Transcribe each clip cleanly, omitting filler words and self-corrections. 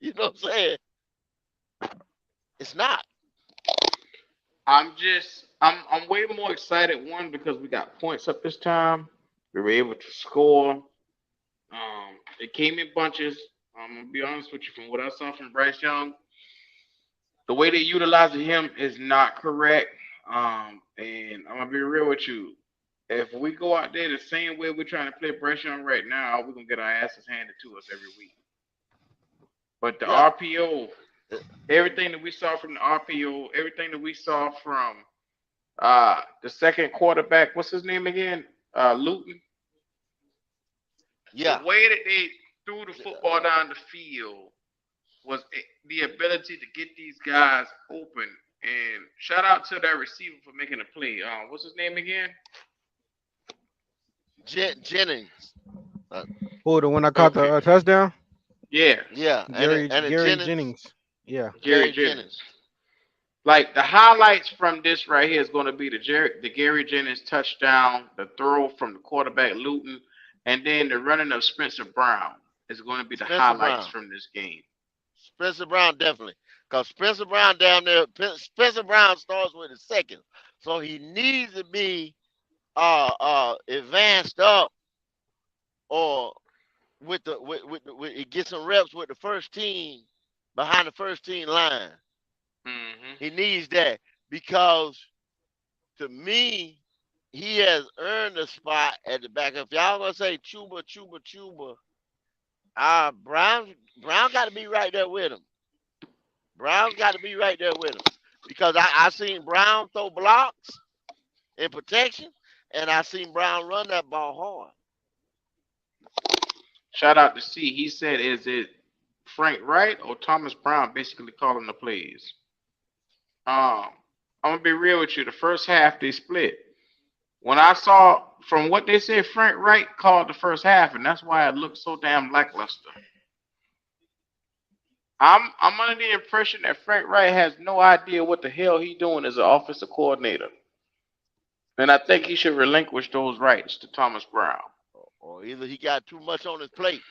You know what I'm saying? It's not. I'm way more excited. One, because we got points up this time. We were able to score. It came in bunches. I'm gonna be honest with you. From what I saw from Bryce Young, the way they utilizing him is not correct. And I'm gonna be real with you. If we go out there the same way we're trying to play Bryce Young right now, we're gonna get our asses handed to us every week. But the Yeah. RPO, everything that we saw from the RPO, everything that we saw from the second quarterback, what's his name again? Luton. The Yeah. way that they threw the football down the field was the ability to get these guys open. And shout out to that receiver for making a play. What's his name again? Jennings. Uh, Oh, the one I caught the Okay. touchdown? Yeah. yeah, and it Gary Jennings, Jennings. Yeah. Gary Gary Jennings. Jennings. Like the highlights from this right here is going to be the Gary Jennings touchdown, the throw from the quarterback Luton, and then the running of Spencer Brown is going to be the Spencer highlights Brown. from this game. Spencer Brown definitely. Because Spencer Brown down there, Spencer Brown starts with a second. So he needs to be advanced up or get some reps with the first team behind the first team line. Hmm. He needs that because to me, he has earned a spot at the back. If y'all gonna say Chuba, Chuba, Chuba, Brown got to be right there with him. Brown's got to be right there with him because I seen Brown throw blocks in protection, and I seen Brown run that ball hard. Shout out to C. He said, "Is it Frank Wright or Thomas Brown basically calling the plays?" Um, I'm gonna be real with you. The first half they split. When I saw from what they said, Frank Wright called the first half, and that's why it looked so damn lackluster. I'm under the impression that Frank Wright has no idea what the hell he doing as an offensive coordinator, and I think he should relinquish those rights to Thomas Brown Or either he got too much on his plate.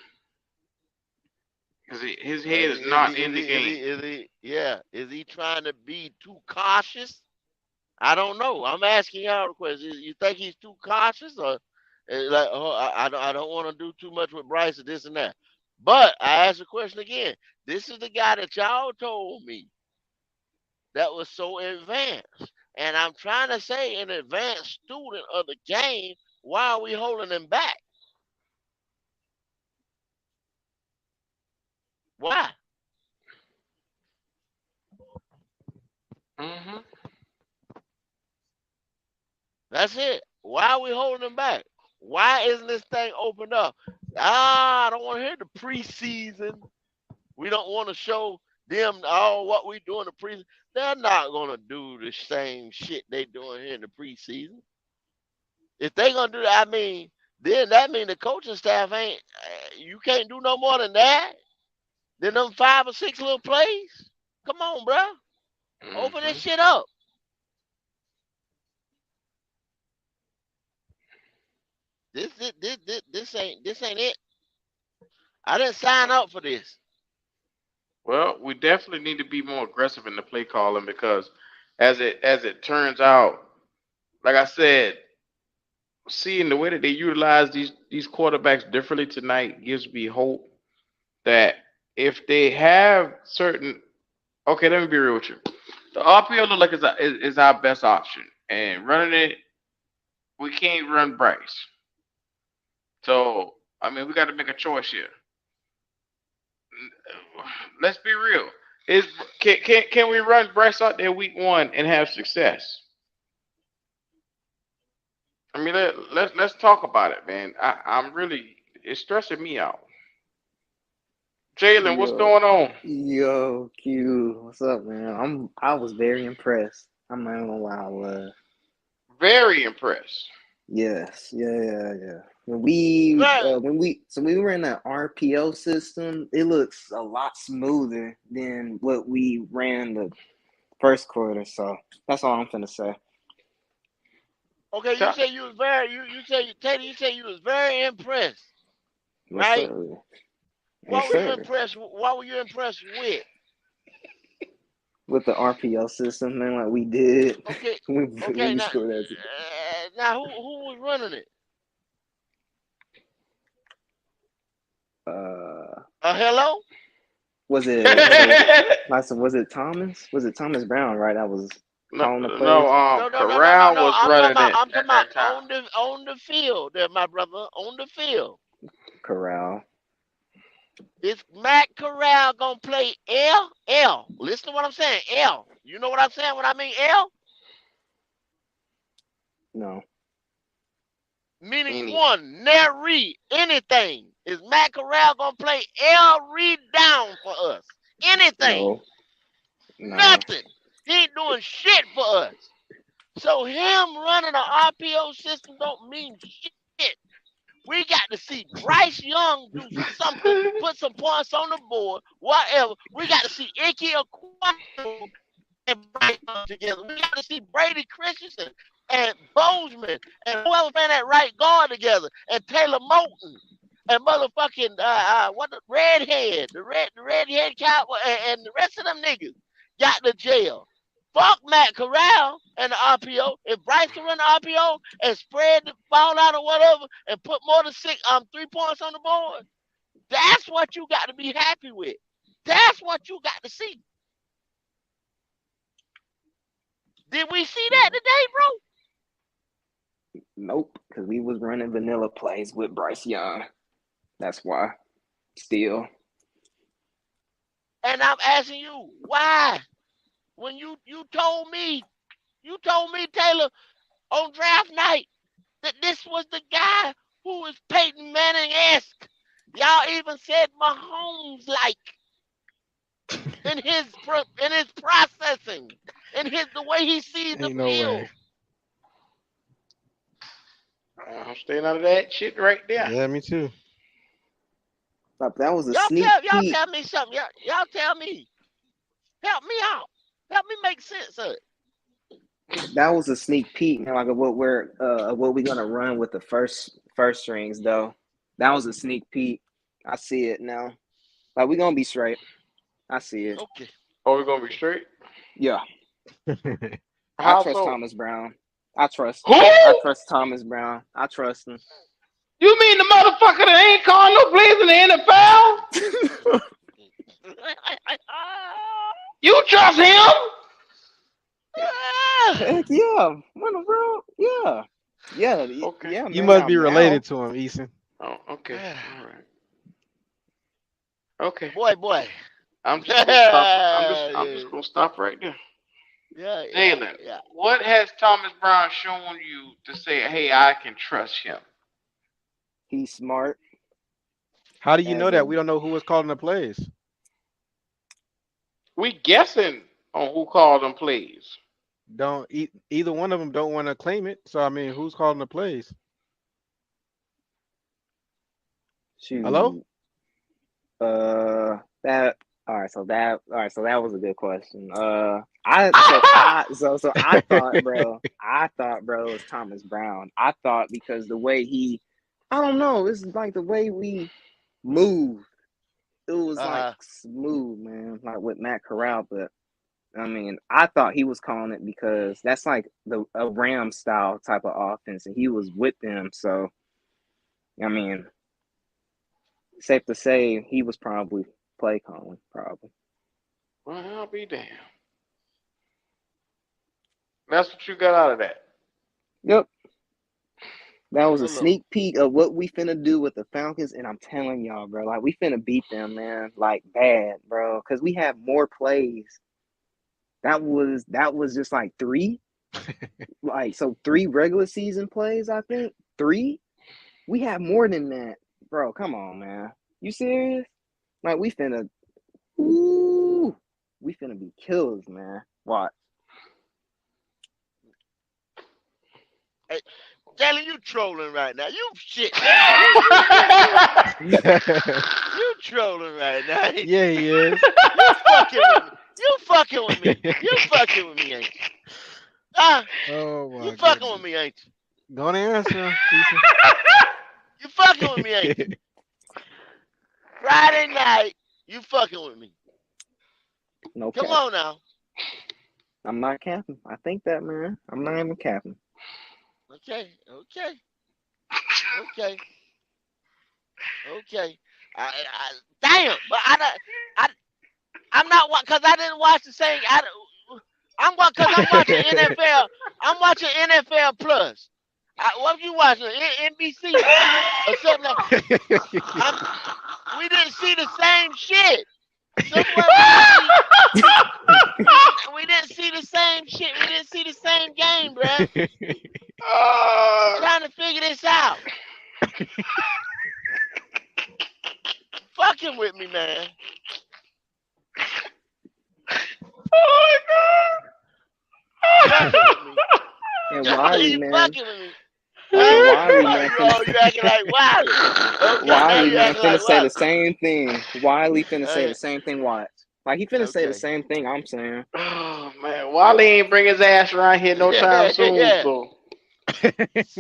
because his head Is is he, is not he, in is the he, is game. he, is he, yeah, is he trying to be too cautious? I don't know. I'm asking y'all the question. You think he's too cautious, or like, oh, I don't want to do too much with Bryce or this and that? But I ask the question again. This is the guy that y'all told me that was so advanced, and I'm trying to say an advanced student of the game. Why are we holding him back? Why? Hmm. That's it. Why are we holding him back? Why isn't this thing opened up? I don't want to hear the preseason. We don't want to show them all what we do in the preseason. They're not gonna do the same shit they doing here in the preseason. If they gonna do that, I mean, then that mean the coaching staff ain't. You can't do no more than that. Than them 5 or 6 little plays. Come on, bro. Open this Hmm. shit up. This ain't it. I didn't sign up for this. Well, we definitely need to be more aggressive in the play calling because as it turns out, like I said, seeing the way that they utilize these quarterbacks differently tonight gives me hope that if they have certain, okay, let me be real with you. The RPO look like is our best option, and running it, we can't run Bryce. So I mean, we got to make a choice here. Let's be real. Is can we run Bryce out there week 1 and have success? I mean, let's talk about it, man. I'm really it's stressing me out. Jalen, what's Yo, going on? yo, Q, what's up, man? I was very impressed. I'm not gonna lie, I was. Very impressed. Yes, yeah. Right. So we were in that RPO system. It looks a lot smoother than what we ran the first quarter. So that's all I'm finna say. Okay, you Ta- say you was very you say Teddy, you say you was very impressed, Yes, right? sir. Yes, What were you sir. impressed? What were you impressed with? With the RPO system, man, like we did Okay, when okay. we Now, scored that. who was running it? Hello? Was it Thomas? Was it Thomas Brown? Right, that was calling the plays. No. Corral was running it I'm talking at about that time. on the field, there, my brother, on the field. Corral. Is Matt Corral gonna play L? Listen to what I'm saying. L. You know what I'm saying when I mean L? No. Meaning one, nary anything. Is Matt Corral gonna play L read down for us? Anything? No. Nothing. He ain't doing shit for us. So him running an RPO system don't mean shit. We got to see Bryce Young do something, put some points on the board, whatever. We got to see 𝐥𝐤𝐤𝐞 and Bryce Young together. We got to see Brady Christensen and Bozeman and whoever playing that right guard together, and Taylor Moton and motherfucking what the redhead, the redhead cowboy, and the rest of them niggas got to jail. Fuck Matt Corral and the RPO. If Bryce can run the RPO and spread the ball out or whatever and put more than 3 points on the board, that's what you got to be happy with. That's what you got to see. Did we see that today, bro? Nope, because we was running vanilla plays with Bryce Young. That's why. Still. And I'm asking you, why? When you told me, Taylor, on draft night, that this was the guy who was Peyton Manning-esque. Y'all even said Mahomes-like in his processing, in the way he sees the Ain't no field. way. I'm staying out of that shit right there. Yeah, me too. But that was a Y'all sneak y'all peek. tell me something. Y'all tell me. Help me out. Help me make sense of it. That was a sneak peek, man, like of what we're gonna run with the first strings though. That was a sneak peek. I see it now. Like we're gonna be straight. I see it. Okay. Oh, we're gonna be straight? Yeah. I How trust so? Thomas Brown. I trust Thomas Brown. I trust him. You mean the motherfucker that ain't calling no plays in the NFL? You trust him? Heck yeah. What the world? Yeah. Yeah. Okay. Yeah, You man, must now- be related to him, Eason. Oh, okay. All right. Okay. Boy. I'm just gonna stop. I'm just gonna stop right there. Taylor, Yeah. what has Thomas Brown shown you to say, hey, I can trust him? He's smart. How do you As know that? in- We don't know who was calling the plays. We guessing on who called them plays. Either one of them don't want to claim it. So I mean, who's calling the plays? Shoot. Hello? So that was a good question. I thought, bro, it was Thomas Brown. I thought because the way I don't know, it's like the way we move. It was like smooth, man, like with Matt Corral. But I mean, I thought he was calling it because that's like a Ram style type of offense, and he was with them. So, I mean, safe to say he was probably play calling, probably. Well, I'll be damned. That's what you got out of that. Yep. That was a sneak peek of what we finna do with the Falcons, and I'm telling y'all, bro, like we finna beat them, man, like bad, bro, because we have more plays. That was just like 3, like so 3 regular season plays, I think 3. We have more than that, bro. Come on, man. You serious? Like we finna be killers, man. Watch. Hey, Jalen, you trolling right now. You shit. You trolling right now. Yeah, he is. You fucking with me. You fucking with me, ain't you? Oh my You fucking with me, ain't you? Don't answer. You fucking with me, ain't you? Friday night, you fucking with me. No Come cap. on now. I'm not capping. I think that, man. I'm not even capping. Okay. Damn, but I'm not because I didn't watch the same. I'm watching NFL. I'm watching NFL Plus. What you watching? NBC or something like. We didn't see the same shit. We didn't see the same shit. We didn't see the same game, bruh. I'm trying to figure this out. Fucking with me, man. Oh my Fucking God. with me. And Wiley, You man. fucking with me. And Wiley, man. Oh, you acting like Wiley. Okay, now Wiley, you man, acting finna like say Wiley. the same thing. Wiley finna say Hey. the same thing. Watch. Like, he finna say the Okay. same thing I'm saying. Oh man, Wally ain't bring his ass around here no time soon. Yeah. So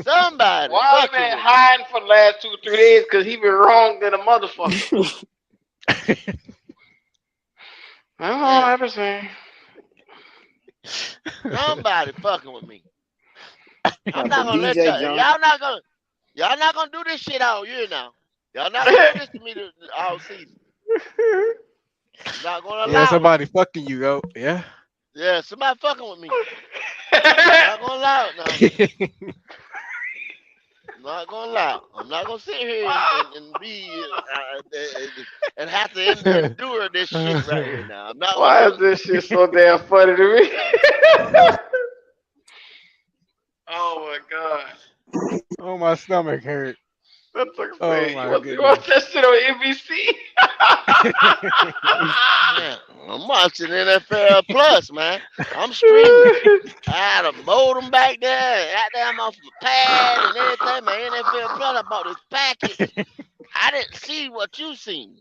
Somebody Wally fucking been with me. hiding for the last 2-3 days because he been wrong than a motherfucker. That's all I ever say. Somebody fucking with me. I'm Now, not but gonna let DJ y'all. Johnson, Y'all not gonna do this shit all year now. Y'all not gonna do this to me all season. Not gonna Yeah, allow it. somebody fucking you, yo. Yeah. Yeah, somebody fucking with me. Not gonna allow it now. Not gonna allow it. I'm not gonna sit here and be and have to endure this shit right here now. I'm not Why gonna is do it. this shit so damn funny to me? Oh my God. Oh, my stomach hurt. That's like Oh, saying, my you goodness. watch that shit on NBC? Man, I'm watching NFL Plus, man. I'm streaming. I had to mold them back there. Goddamn off my pad and everything. My NFL Plus, I bought this package. I didn't see what you seen.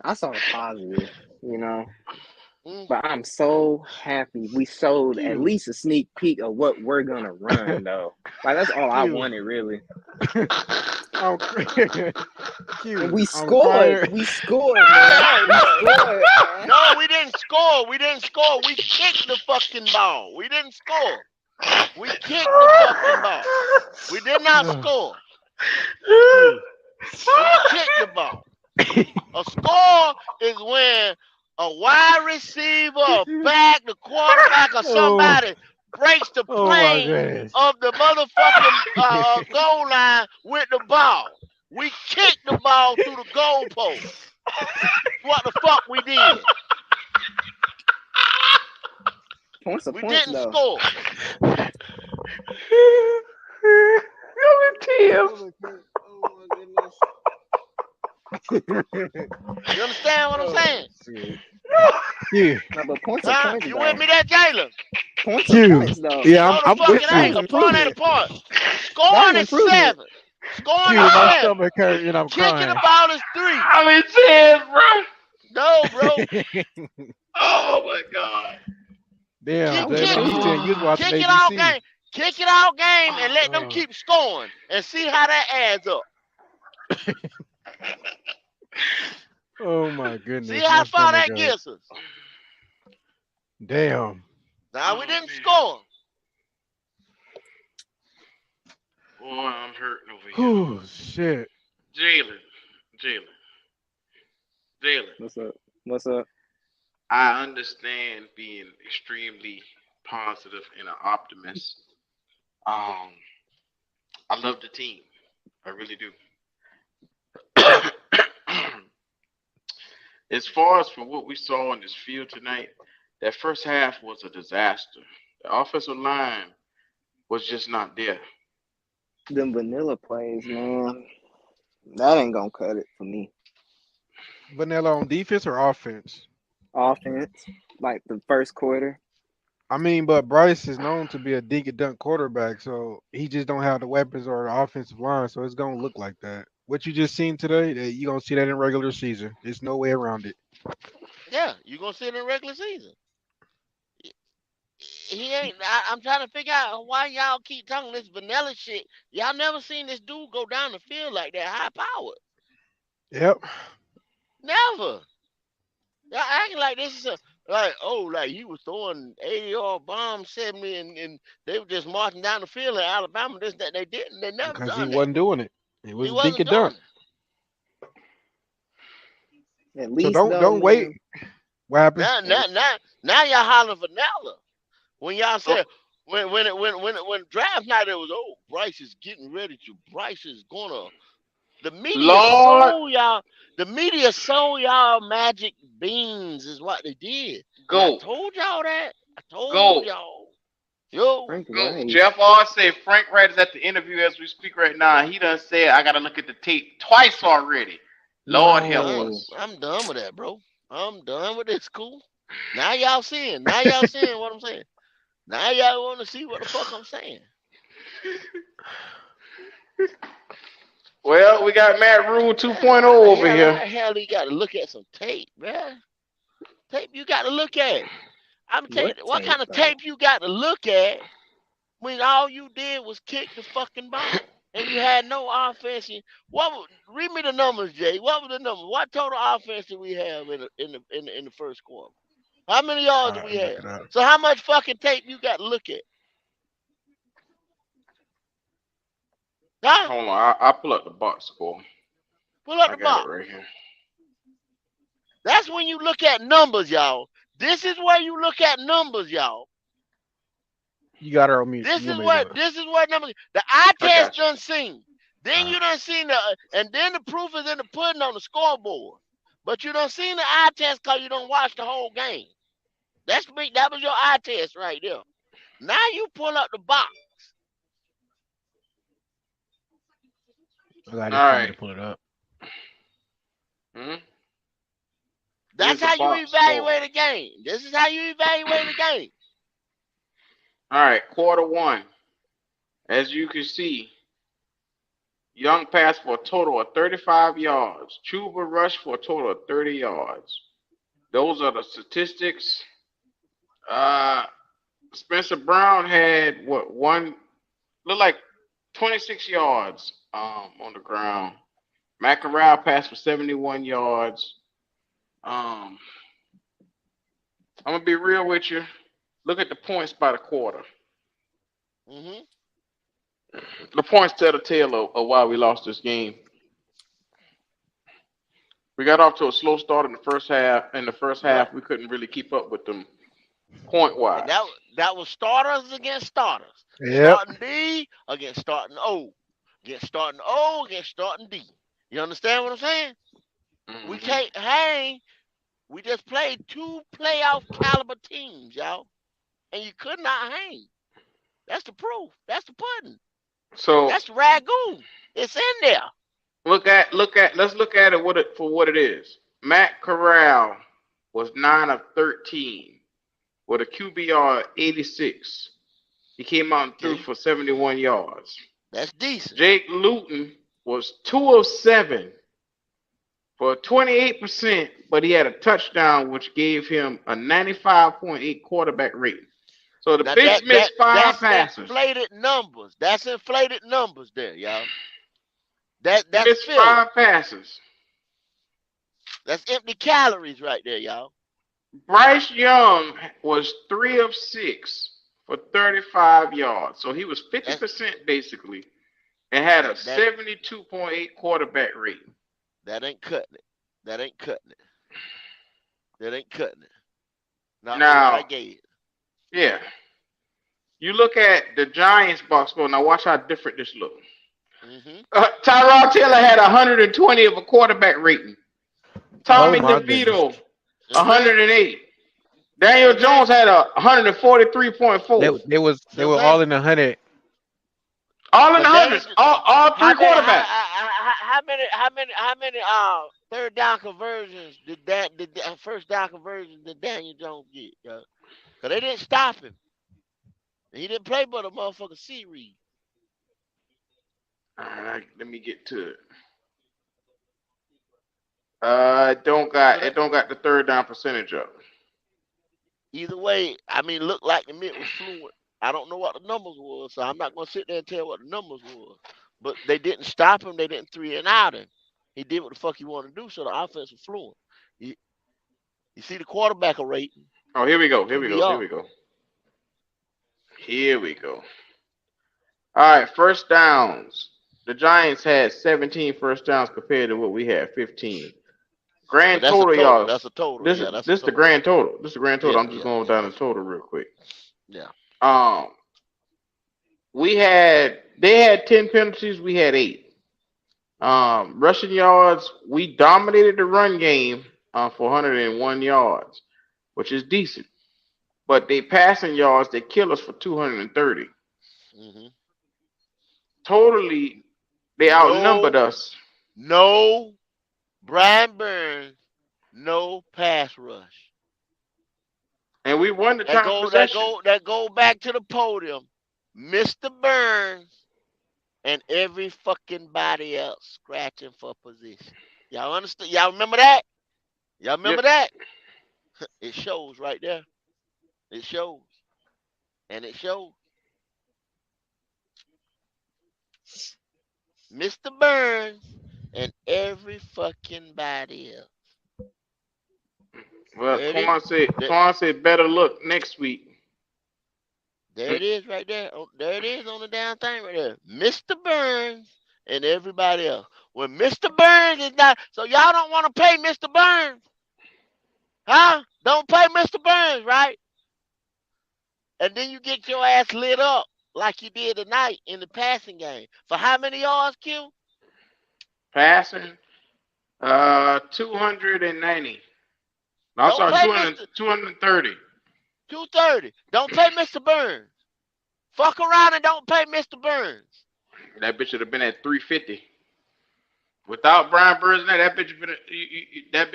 I saw the positive, you know. Mm. But I'm so happy we showed at least a sneak peek of what we're gonna run, though. Like, that's all I wanted, really. I'm And we scored. We scored, man. No, we didn't score. We didn't score. We kicked the fucking ball. We didn't score. We kicked the fucking ball. We did not score. We kicked the ball. A score is when a wide receiver, a back, the quarterback, or somebody breaks the plane of the motherfucking goal line with the ball. We kicked the ball through the goalpost. What the fuck we did? Points we didn't though. score. Tears. Oh, my goodness. You understand what I'm saying? Yeah. No, but points are points, You though. with me there, Jalen? Points are points, though. Yeah, I'm no, the with fucking ain't. you. A point ain't a point. Scoring is 7. Scoring is 7. My stomach hurt and I'm Kicking crying. the ball is 3. I'm in tears, bro. No, bro. Oh my God. Damn, Kick Jalen, you saying you was watching it all ABC. game. Kick it all game and let them keep scoring and see how that adds up. Oh my goodness. See how far that gets us. Damn. Now we didn't score. Boy, I'm hurting over here. Oh shit. Jalen. What's up? I understand being extremely positive and an optimist. I love the team. I really do. As far as from what we saw on this field tonight, that first half was a disaster. The offensive line was just not there. Them vanilla plays, man. That ain't gonna cut it for me. Vanilla on defense or offense? Offense, like the first quarter. I mean, but Bryce is known to be a dink and dunk quarterback, so he just don't have the weapons or the offensive line, so it's gonna look like that. What you just seen today, you gonna see that in regular season. There's no way around it. Yeah, you're gonna see it in regular season. he ain't. I'm trying to figure out why y'all keep talking this vanilla shit. Y'all never seen this dude go down the field like that, high powered. Yep. Never. Y'all acting like this is a like he was throwing 80-yard bombs, 70, and they were just marching down the field in Alabama. This that they didn't. They never Because he done that. wasn't doing it. It was He dink wasn't and dunk. doing At So least don't though, wait. man. What it. happened? Now y'all hollering vanilla. When y'all Oh, said when draft night it was Bryce is getting ready to Bryce is gonna the media Lord, sold y'all magic beans is what they did. And I go, told y'all that. I told go, y'all. Yo, Frank go. Reich. Jeff R said Frank Reich is at the interview as we speak right now. He done said I gotta look at the tape twice already. Lord help I'm No. us. I'm done with that, bro. I'm done with this. Cool. Now y'all seeing. Now y'all seeing what I'm saying. Now y'all want to see what the fuck I'm saying. Well, we got Matt Rule 2.0 How the over hell? How here. the hell you got to look at some tape, man? Tape you got to look at. I'm tell you What what tape kind of though? tape you got to look at when all you did was kick the fucking ball and you had no offense. Read me the numbers, Jay. What was the number? What total offense did we have in the first quarter? How many All yards did right, we I'm have? looking up. So how much fucking tape you got to look at? Huh? Hold on, I'll pull up the box score. Pull up I the got it box. right here. That's when you look at numbers, y'all. This is where you look at numbers, y'all. You got her on mute. This You is want me to where do it? numbers. The eye I test got you. done seen. Then you done seen and then the proof is in the pudding on the scoreboard. But you done seen the eye test because you don't watch the whole game. That was your eye test right there. Now you pull up the box. I got All it for you right. to pull it up. Hmm? Here's That's the how you box score. evaluate a game. This is how you evaluate a game. All right, quarter one. As you can see, Young passed for a total of 35 yards. Chuba rushed for a total of 30 yards. Those are the statistics. Uh, Spencer Brown had looked like 26 yards on the ground. Matt Corral passed for 71 yards. Um, I'm gonna be real with you. Look at the points by the quarter. Mm-hmm. The points tell the tale of why we lost this game. We got off to a slow start in the first half. In the first Right. half, we couldn't really keep up with them point And wise. that was starters against starters. Yep. Starting D against starting O. Against starting O against starting D. You understand what I'm saying? We Hmm. can't hang. We just played two playoff caliber teams, y'all. And you could not hang. That's the proof. That's the pudding. So That's the ragu. It's in there. let's look at it for what it is. Matt Corral was 9 of 13 with a QBR 86. He came out and threw Okay. for 71 yards. That's decent. Jake Luton was 2 of 7 for 28%, but he had a touchdown which gave him a 95.8 quarterback rating. So the Now bench missed 5 that's passes. inflated numbers. That's inflated numbers there, y'all. That's Missed filler. 5 passes. That's empty calories right there, y'all. Bryce Young was 3 of 6 for 35 yards. So he was That's 50% basically and had a that 72.8 quarterback rating. that ain't cutting it. That ain't cutting it. That ain't cutting it. Not for what I Now, gave. yeah, you look at the Giants box score. Now watch how different this looks. Mm-hmm. Tyrod Taylor had 120 of a quarterback rating. Oh Tommy my goodness. DeVito, Mm-hmm. 108. Daniel Mm-hmm. Jones had a They 143.4. they was See they what were I'm saying? all in the 100. All in the But Daniel, hundreds. All how three many quarterbacks. how many third down conversions did first down conversions did Daniel Jones get? Cause they didn't stop him. He didn't play but a motherfucking series. All right, let me get to it. It don't So got that the third down percentage up. either way, I mean, looked like the mid was fluent. I don't know what the numbers was, so I'm not gonna sit there and tell what the numbers was. But they didn't stop him. They didn't 3 and out him. He did what the fuck he wanted to do, so the offense was fluent. You, you see the quarterback rating, Oh, here we go. Here we go. Here QBR. we go. Here we go. All right, first downs. The Giants had 17 first downs compared to what we had, 15. But Grand that's a total, total. y'all. That's a total. This Yeah, that's a this the total. grand total. This is the grand total. Yeah, I'm just yeah, going yeah, down the total real quick. yeah. Um, they had 10 penalties. We had 8. Rushing yards. We dominated the run game for 101 yards, which is decent. But they passing yards, they kill us for 230. hmm Totally, they outnumbered No, us. no, Brian Burns, no pass rush. And we won the That time of go, that possession. go, that go back to the podium. Mr. Burns and every fucking body else scratching for position. Y'all understand? Y'all remember that? Y'all remember Yep. that? It shows right there. It shows. And it shows. Mr. Burns and every fucking body else. Well, There it is. There, Quan said better look next week. there it is right there. Oh, there it is on the damn thing right there. Mr. Burns and everybody else. When Mr. Burns is not, so y'all don't want to pay Mr. Burns, huh? Don't pay Mr. Burns, right? And then you get your ass lit up like you did tonight in the passing game. For how many yards, Q? Passing, 290. No, I'm Don't sorry, pay 200, Mr. 230. 230. Don't pay Mr. Burns. Fuck around and don't pay Mr. Burns. That bitch should have been at 350. Without Brian Burns in there, that bitch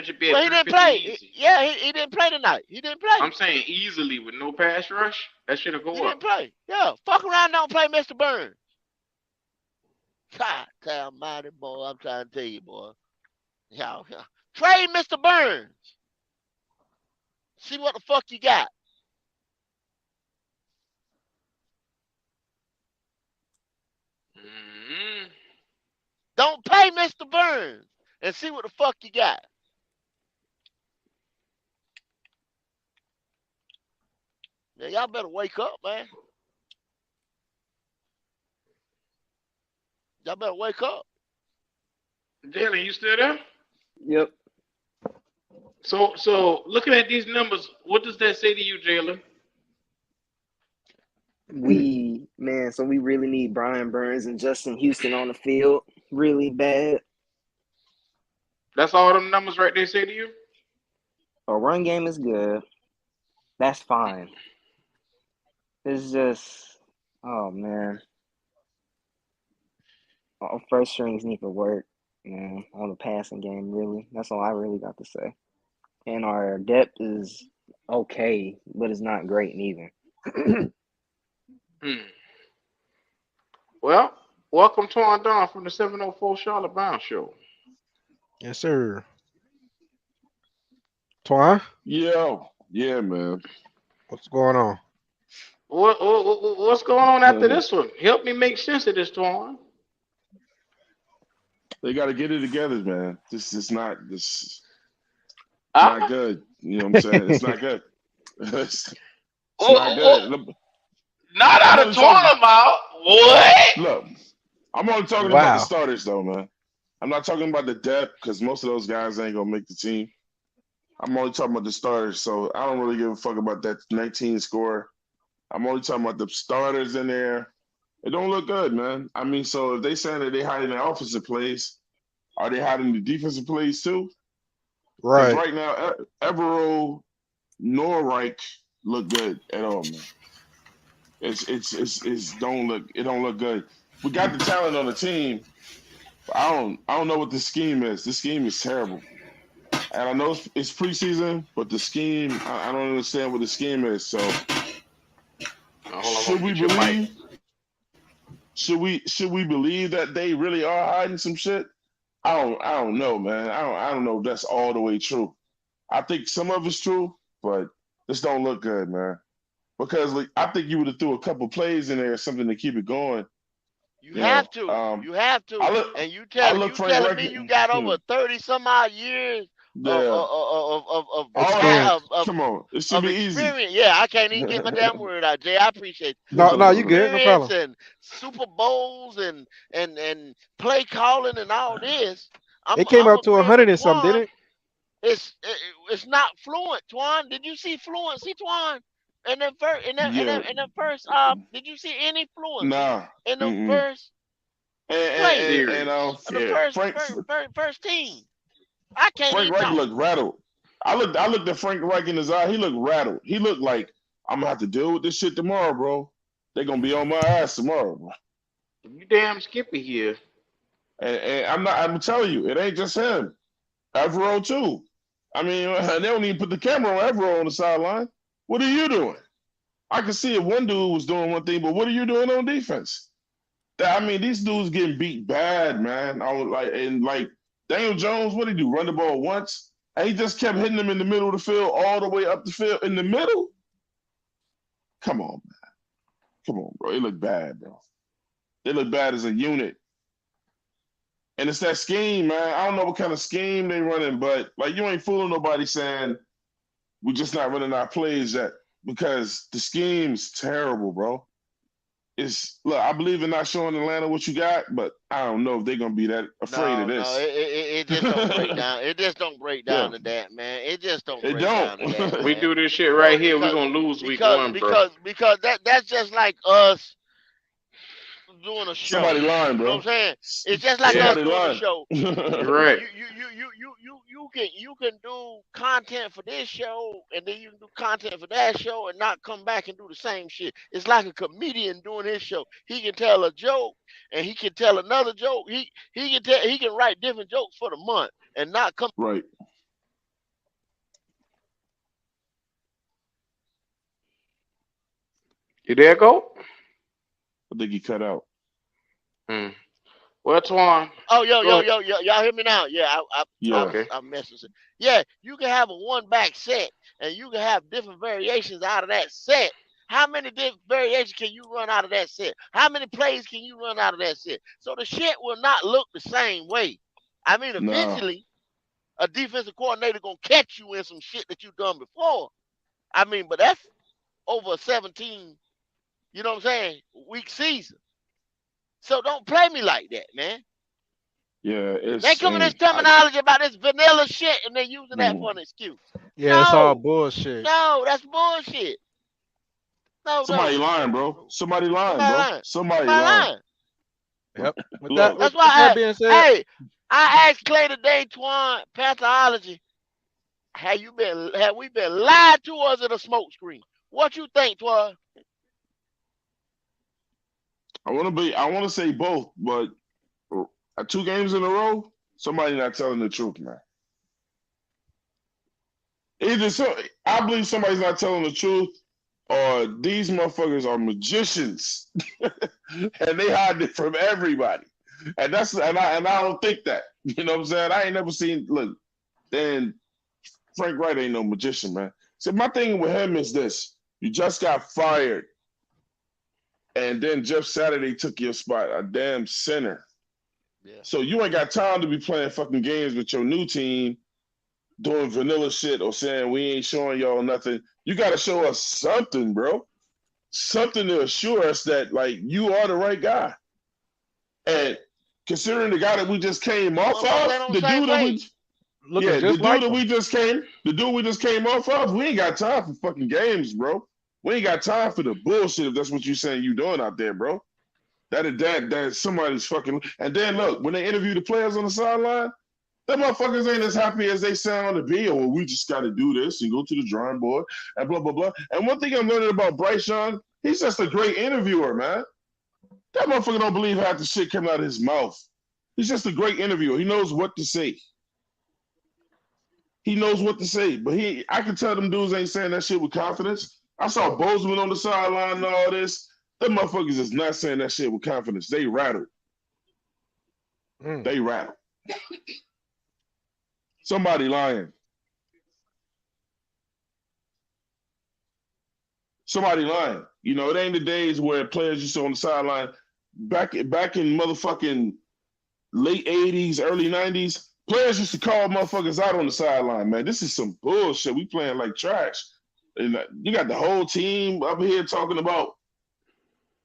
would be at Well, he didn't 350 play. easy. Yeah, he didn't play tonight. He didn't play. I'm saying easily with no pass rush, that should have He go didn't up. play. Yeah, fuck around and don't play Mr. Burns. God damn mighty boy, I'm trying to tell you, boy. Yeah. Trade Mr. Burns. See what the fuck you got. Mm-hmm. Don't pay Mr. Burns and see what the fuck you got. Yeah, y'all better wake up, man. Y'all better wake up. Jalen, you still there? Yep. So looking at these numbers, what does that say to you, Jalen? So we really need Brian Burns and Justin Houston on the field really bad. That's all them numbers right there say to you? Our run game is good. That's fine. It's just, oh man, our first strings need to work, man, on the passing game. Really, that's all I really got to say. And our depth is okay, but it's not great neither. Well, welcome to on Don from the 704 Charlotte Brown Show. Yes, sir. Twan, Yeah, man. what's going on? What's going on after this one? Help me make sense of this, Twan. They got to get it together, man. This is not good. You know what I'm saying? It's not good. It's not good. Not out of Twan mouth. What? Look, I'm only talking about the starters, though, man. I'm not talking about the depth because most of those guys ain't gonna make the team. I'm only talking about the starters, so I don't really give a fuck about that 19 score. I'm only talking about the starters in there. It don't look good, man. I mean, so if they saying that they hiding the offensive plays, are they hiding the defensive plays too? Because Right. right now, Evero nor Reich look good at all, man. It don't look good. We got the talent on the team, but I don't know what the scheme is. The scheme is terrible. And I know it's preseason, but the scheme, I don't understand what the scheme is. So should we believe that they really are hiding some shit? I don't know, man. I don't know if that's all the way true. I think some of it's true, but This don't look good, man. Because like, I think you would have threw a couple plays in there or something to keep it going. You have to. You have to. And you telling Frank me Reich, you got over 30 some odd years of yeah. Experience. Come on, it should be easy. experience. Yeah, I can't even get my damn word out, Jay. I appreciate it. No, you good. No Experience problem. and Super Bowls and play calling and all this. It came I'm out to agreeing 100 with and something, Twan. didn't It's not fluent, Twan. Did you see fluency, Twan? And then first, Yeah, did you see any fluency nah. in the Mm-mm. first play? Series. The first team. I can't Frank even Reich talk. looked rattled. I looked at Frank Reich in his eye. He looked rattled. He looked like I'm gonna have to deal with this shit tomorrow, bro. They're gonna be on my ass tomorrow, bro. You damn Skippy here. And I'm telling you, it ain't just him. Evero too. I mean, they don't even put the camera on Evero on the sideline. What are you doing? I can see if one dude was doing one thing, but what are you doing on defense? These dudes getting beat bad, man. Like Daniel Jones, what did he do? Run the ball once, and he just kept hitting them in the middle of the field, all the way up the field in the middle. Come on, man. Come on, bro. They look bad, bro. They look bad as a unit. And it's that scheme, man. I don't know what kind of scheme they running, but like you ain't fooling nobody saying we're just not running our plays yet because the scheme's terrible, bro. Look, I believe in not showing Atlanta what you got, but I don't know if they're gonna be that afraid of this. No, it just don't break down. It just don't break down to that, man. It just don't break down to that. Man. We do this shit right here, we're gonna lose week one, bro. Because that's just like us doing a show. Somebody lying, bro. You know what I'm saying? It's just like us doing a show. You're right. You can do content for this show and then you can do content for that show and not come back and do the same shit. It's like a comedian doing his show. He can tell a joke and he can tell another joke. He can write different jokes for the month and not come. Right. You there, Go? I think he cut out. Well, Twan. Oh, yo, y'all hear me now? Yeah, I'm messing. Yeah, you can have a one-back set, and you can have different variations out of that set. How many different variations can you run out of that set? How many plays can you run out of that set? So the shit will not look the same way. I mean, eventually, a defensive coordinator gonna catch you in some shit that you've done before. I mean, but that's over a 17, you know what I'm saying, week season. So don't play me like that, man. Yeah, they come with this terminology about this vanilla shit and they're using that for an excuse. Yeah, that's all bullshit. No, that's bullshit. No, Somebody lying, bro. Somebody lying, bro. Somebody lying. Yep. That's why I asked Clay today, Twan, Pantherology, have we been lied to or is it a smoke screen? What you think, Twan? I want to say both, but 2 games in a row, somebody not telling the truth, man. I believe somebody's not telling the truth, or these motherfuckers are magicians, and they hide it from everybody. And I don't think that. You know what I'm saying? I ain't never seen. Look, then Frank Reich ain't no magician, man. So my thing with him is this: you just got fired. And then Jeff Saturday took your spot, a damn center. Yeah. So you ain't got time to be playing fucking games with your new team, doing vanilla shit or saying we ain't showing y'all nothing. You got to show us something, bro. Something to assure us that, like, you are the right guy. And considering the guy that we just came off of, the dude we just came off of, we ain't got time for fucking games, bro. We ain't got time for the bullshit if that's what you saying you doing out there, bro. That somebody's fucking. And then look, when they interview the players on the sideline, them motherfuckers ain't as happy as they sound to be. Or we just got to do this and go to the drawing board and blah blah blah. And one thing I'm learning about Bryce Young, he's just a great interviewer, man. That motherfucker don't believe half the shit coming out of his mouth. He's just a great interviewer. He knows what to say. But I can tell them dudes ain't saying that shit with confidence. I saw Bozeman on the sideline and all this. Them motherfuckers is not saying that shit with confidence. They rattled. They rattled. Somebody lying. somebody lying. You know, it ain't the days where players used to on the sideline back in motherfucking late 80s, early 90s. Players used to call motherfuckers out on the sideline, man. This is some bullshit. We playing like trash. And you got the whole team up here talking about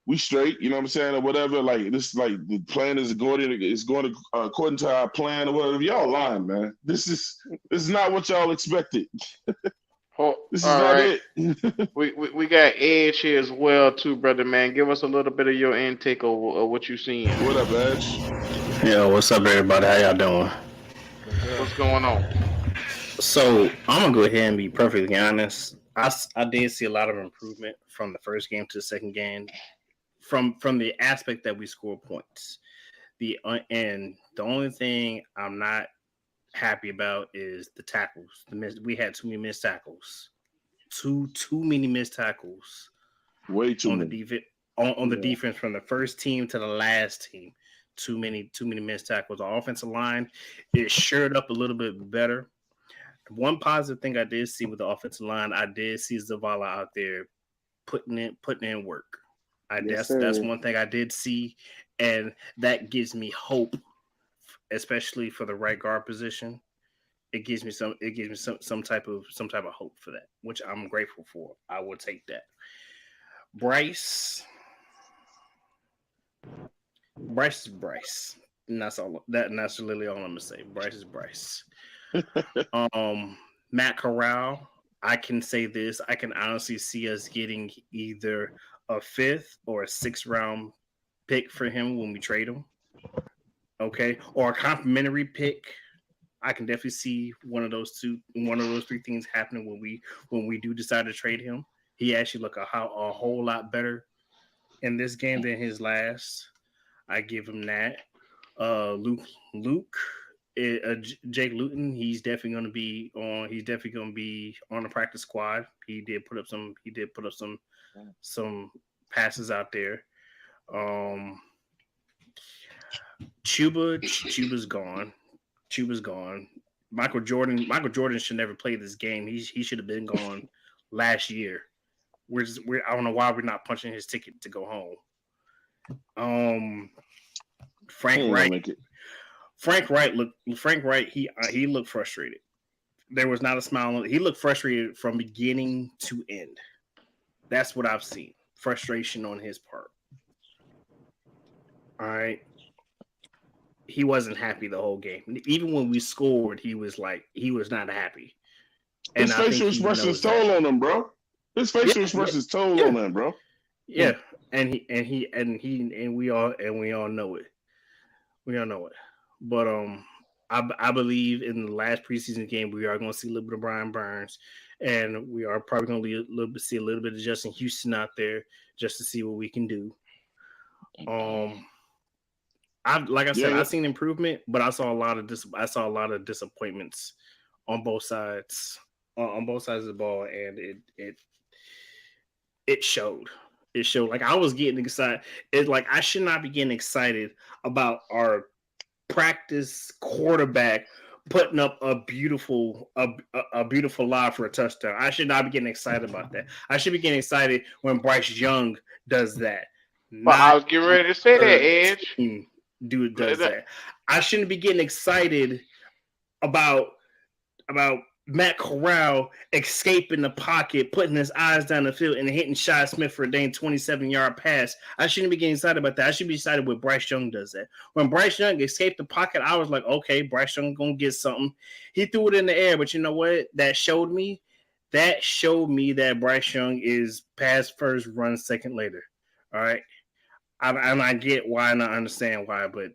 we straight, you know what I'm saying, or whatever. Like this, like the plan is going to according to our plan or whatever. Y'all lying, man. This is not what y'all expected. This is not right. it. we got Edge here as well too, brother man. Give us a little bit of your intake of what you seeing. What up, Edge? Yo, what's up, everybody? How y'all doing? What's going on? So I'm gonna go ahead and be perfectly honest. I did see a lot of improvement from the first game to the second game, from the aspect that we score points. And the only thing I'm not happy about is the tackles. We had too many missed tackles. Too many missed tackles. Way too on many. The defense from the first team to the last team. Too many missed tackles. The offensive line is shored up a little bit better. One positive thing I did see with the offensive line, I did see 𝐦𝐨𝐫𝐞 out there putting in work. That's one thing I did see, and that gives me hope, especially for the right guard position. It gives me some type of hope for that, which I'm grateful for. I will take that. Bryce is Bryce. And that's literally all I'm gonna say. Bryce is Bryce. Matt Corral, I can say this. I can honestly see us getting either a 5th or a 6th round pick for him when we trade him. Okay. Or a complimentary pick. I can definitely see one of those three things happening when we do decide to trade him. He actually looked a whole lot better in this game than his last. I give him that. Luke, Jake Luton, he's definitely going to be on. He's definitely going to be on the practice squad. He did put up some passes out there. Chuba's gone. Michael Jordan should never play this game. He should have been gone last year. I don't know why we're not punching his ticket to go home. Frank Reich, he looked frustrated. There was not a smile. He looked frustrated from beginning to end. That's what I've seen. Frustration on his part. All right. He wasn't happy the whole game. Even when we scored, he was not happy. His facial expression's told on him, bro. His facial expression's told on him, bro. Yeah, and we all know it. We all know it. But I believe in the last preseason game we are going to see a little bit of Brian Burns, and we are probably going to see a little bit of Justin Houston out there just to see what we can do. I've seen improvement, but I saw a lot of disappointments on both sides of the ball, and it showed. It showed. Like, I was getting excited. It's like I should not be getting excited about our practice quarterback putting up a beautiful live for a touchdown. I should not be getting excited about that. I should be getting excited when Bryce Young does that. But I was getting ready to say that, Edge. Dude does that. I shouldn't be getting excited about Matt Corral escaping the pocket, putting his eyes down the field, and hitting Shi Smith for a dang 27-yard pass. I shouldn't be getting excited about that. I should be excited when Bryce Young does that. When Bryce Young escaped the pocket, I was like, okay, Bryce Young gonna get something. He threw it in the air, but you know what? That showed me that Bryce Young is pass first, run second later. All right. I get why and I understand why, but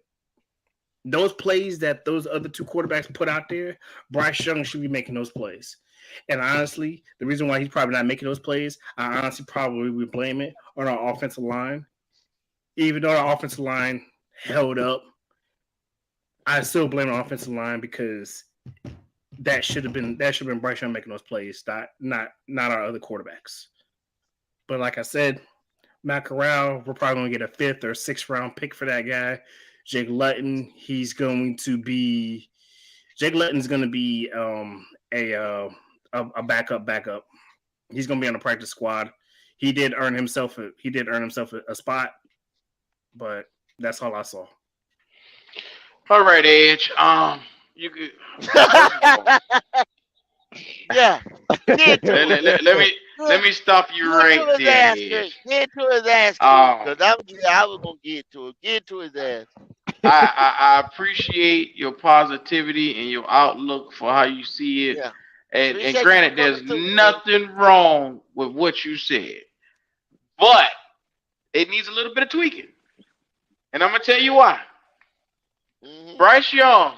those plays that those other two quarterbacks put out there, Bryce Young should be making those plays. And honestly, the reason why he's probably not making those plays, I honestly probably would blame it on our offensive line. Even though our offensive line held up, I still blame our offensive line because that should have been Bryce Young making those plays, not our other quarterbacks. But like I said, Matt Corral, we're probably going to get a 5th or 6th round pick for that guy. Jake Luton, Jake Lutton's going to be a backup. He's going to be on the practice squad. he did earn himself a spot, but that's all I saw. All right, Edge. You could. Yeah. Get to Let, it. let, let me let me stop you right Get to his there, ass. Edge. Get to his ass. Um, Because I was going to get to it. Get to his ass. I appreciate your positivity and your outlook for how you see it. Yeah. And Appreciate you granted, for there's coming to me, man. nothing wrong with what you said, but it needs a little bit of tweaking. And I'm gonna tell you why. Mhm. Bryce Young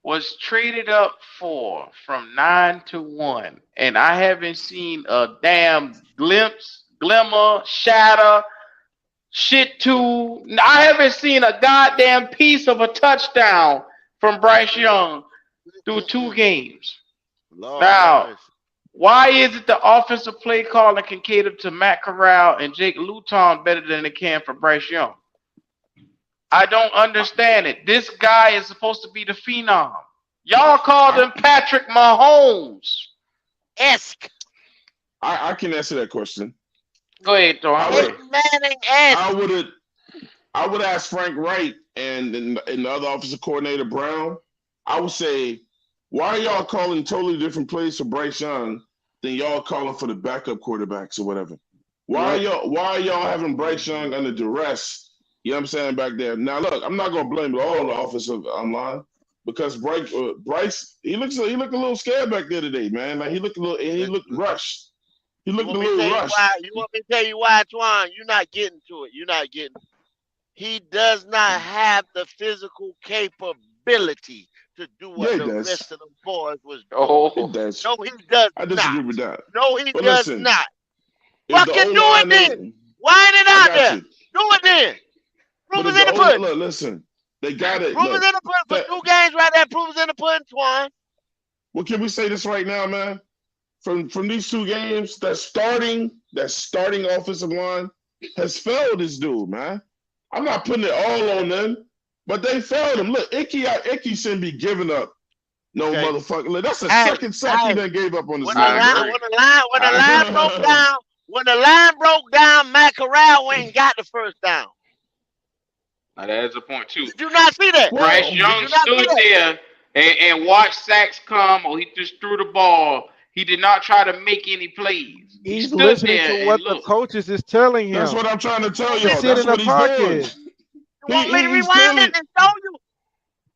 was traded up for from 9 to 1, and I haven't seen a damn glimmer, shatter, shit to. I haven't seen a goddamn piece of a touchdown from Bryce Young through 2 games. Lord have Now, mercy. why is it the offensive play calling can cater to Matt Corral and 𝐥𝐤𝐤𝐿 better than it can for Bryce Young? I don't understand it. This guy is supposed to be the phenom. Y'all called him Patrick Mahomes. Esque. I can answer that question. Go ahead, Thor. I'm ready. Peyton Manning esque. I would ask Frank Reich and the other offensive coordinator Brown. I would say, why are y'all calling totally different plays for Bryce Young than y'all calling for the backup quarterbacks or whatever? Why are y'all having Bryce Young under duress? You know what I'm saying back there. Now look, I'm not gonna blame it all on the offensive line because Bryce he looked a little scared back there today, man. Like he looked rushed. He looked a little rushed. You want me to tell you why, Twan? You're not getting to it. You're not getting. He does not have the physical capability to do what the rest of the boys was doing. Oh, does. No, he does I disagree not. with that. No, he But does listen, not. if Fucking the do O-line it then. ain't- Wine it I out got there. you. Do it then. But Prove if us in the the pudding. look, listen, they got it. Prove us Look, in the pudding. For 2 games right there, prove us in the pudding, Twan. well, can we say this right now, man? From these 2 games, that starting offensive line has failed this dude, man. I'm not putting it all on them, but they failed him. Look, Icky shouldn't be giving up no motherfucker. Look, that's the second sack he done gave up on the When season. the line broke down, Matt Corral went and got the first down. now that is a point too. Did you not see that? Bryce Young stood there and watched sacks come, or he just threw the ball. He did not try to make any plays. He He's stood listening there to what and the looked. coaches is telling him. That's what I'm trying to tell He y'all. sit That's in the what he's doing. pocket. You want me to He's rewind clearly. it and show you?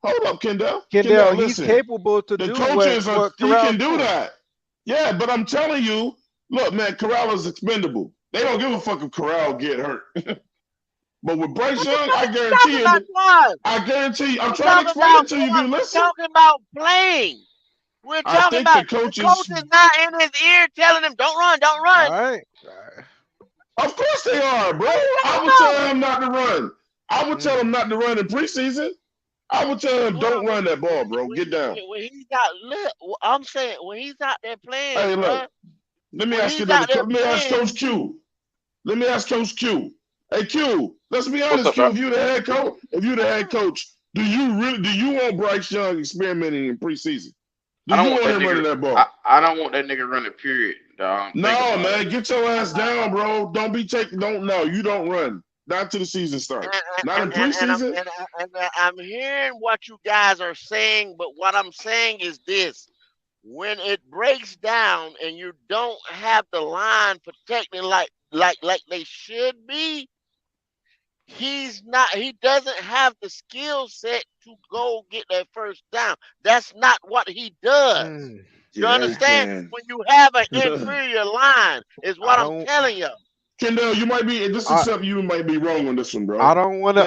Hold up, Kendall. Kendall, he's listen. capable to The do coaches what he Corral can do doing. that. Yeah, but I'm telling you, look, man, Corral is expendable. They don't give a fuck if Corral get hurt. But with Bryce Young, I guarantee you. I'm trying to explain it to you if you listen. We're talking about playing. We're talking about the coach is not in his ear telling him, don't run. All right. Of course they are, bro. I would tell him not to run. I would tell him not to run in preseason. I would tell him, don't run that ball, bro. Get down. When he's out, I'm saying when he's out there playing, Hey, bro, look. Let me ask you another. Let me ask Coach Q. Let me ask Coach Q. Hey, Q. Let's be honest, up, Q. bro? If you're the head coach, do you want Bryce Young experimenting in preseason? Do you want him running that ball? I don't want that nigga running. Period. No, man. Get your ass down, bro. Don't be taking. No. You don't run. Not till the season starts. Not in preseason. And I'm hearing what you guys are saying, but what I'm saying is this. When it breaks down and you don't have the line protecting like they should be, he doesn't have the skill set to go get that first down. That's not what he does. You understand? When you have an inferior line, is what I'm telling you. Kendall, you might be. This is something you might be wrong on this one, bro. I don't want to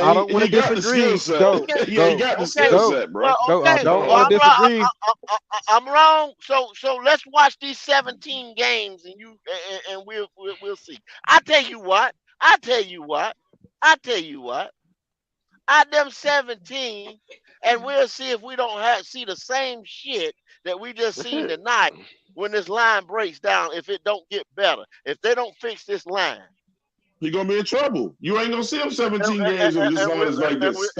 disagree. He got the skill set, bro. I don't want to disagree. I'm wrong. So let's watch these 17 games, and we'll see. I tell you what. Out them 17, and we'll see if we don't see the same shit that we just seen tonight when this line breaks down. If it don't get better, if they don't fix this line. You're gonna be in trouble. You ain't gonna see him 17 and, games if and, this and, line is like we'll, this.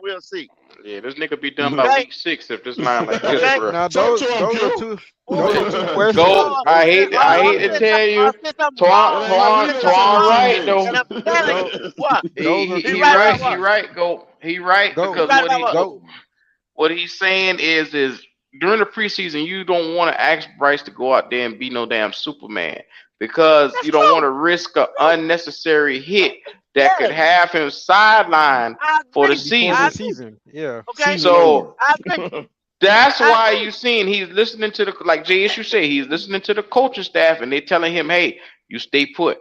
we'll see. Yeah, this nigga be done by Okay. week 6 if this line like this, Okay. bro. Now Talk those to him, are Q. two Oh, questions. Go. I hate to tell you, since I'm Twan wrong, right though. and I'm telling Those, you what those are He two right about right. questions. He what? right. Go. He right Go. because Right about what? what he's saying is during the preseason you don't want to ask Bryce to go out there and be no damn Superman because That's you don't want true. to risk an unnecessary hit that could Yes, have him sidelined I for the agree. Before I the season. agree. season. Yeah. Okay, Season So over. I agree. that's I why agree. you seeing he's listening to the like JSU say he's listening to the coaching staff and they telling him, hey, you stay put.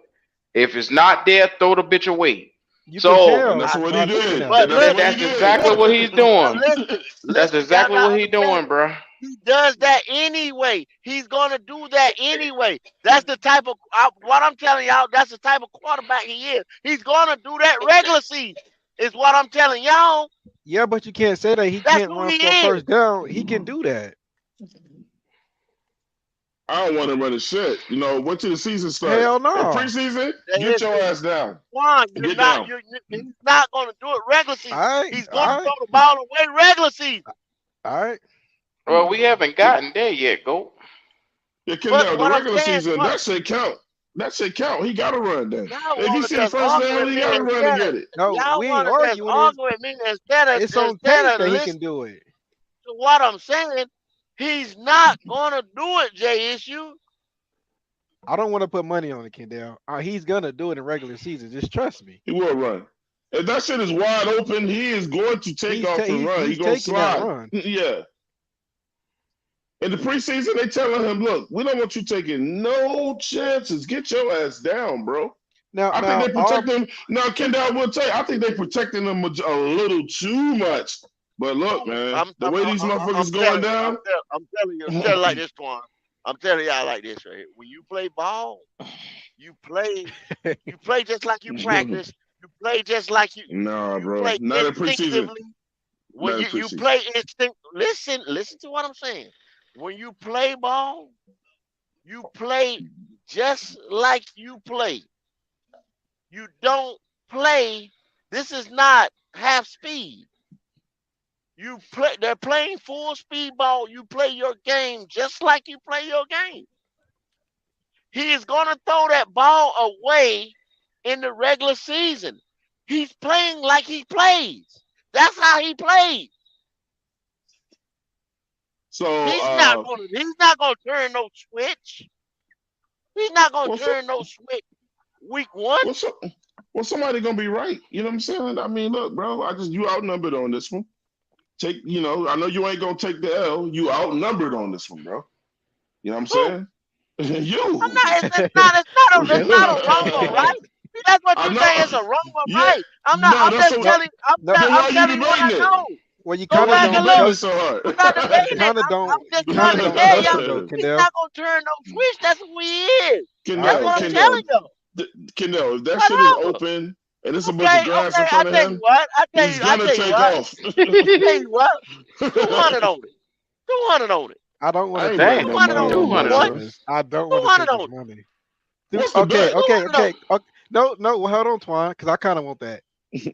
If it's not there, throw the bitch away. You can So And tell that's I, what by he looking did. at him. but And that's what listen, he that's did. exactly what he's doing. listen, That's y'all exactly gotta what he's understand. doing, bro. He does that anyway. He's gonna do that anyway. That's the type of what I'm telling y'all. That's the type of quarterback he is. He's gonna do that regular season. Is what I'm telling y'all. Yeah, but you can't say that he That's can't who run he for a is. first down. He can do that. I don't want him running shit. You know, wait till the season starts. Hell In no. preseason, That get is your ass down. Juan, Get down. he's not gonna do it regular season. All right. He's All gonna right. throw the ball away regular season. All right. Well, we haven't gotten there yet, go. Yeah, But Kendall, the what I'm regular saying, season, what that shit count. That shit count. He got to run then. y'all If he want to see a just first argue down, with he me got to run and instead of get it. No, y'all we want ain't to just arguing. argue with me instead It's on of tape that he listening can do it. to what I'm saying. He's not gonna do it, JSU. I don't want to put money on it, Kendall. He's gonna do it in regular season. Just trust me. He will run. If that shit is wide open, he is going to take off and run. He's going to taking that slide. run. Yeah. In the preseason, they telling him, look, we don't want you taking no chances. Get your ass down, bro. I think they protect him. Now, Kendall, I will tell you, I think they protecting him a little too much. But look, man, the way these motherfuckers going down. I'm telling you, I'm telling like this, Twan. I'm telling y'all like this right here. When you play ball, you play just like you practice. You play just like you. Nah, you bro. play Not in preseason. instinctively. When Not in you preseason. play instinct, listen to what I'm saying. When you play ball, you play just like you play. You don't play. This is not half speed. You play. They're playing full speed ball. You play your game just like you play your game. He is going to throw that ball away in the regular season. He's playing like he plays. That's how he plays. So He's not going to turn no switch. He's not going to turn no switch week one. Well, somebody gonna be right. You know what I'm saying? I mean, look, bro. You outnumbered on this one. I know you ain't gonna take the L. You outnumbered on this one, bro. You know what I'm saying? You. I'm not. It's not a wrong or right. That's what you're saying. It's a wrong or right. I'm not. I'm just telling. I'm telling you what I know. Well, you Go kind back of and don't look. so hard. I'm not debating it. I'm just trying to tell y'all. He's not gonna turn no switch. That's who he is. That's what I'm telling you. Kendall, if that shit is open and it's a bunch of grass in front of him, he's gonna take off. I tell you what. 200 on it. 200 on it. I don't want to take 200 on it. 200 What? I don't want to take his money. Okay. No, well, hold on, Twan, because I kind of want that.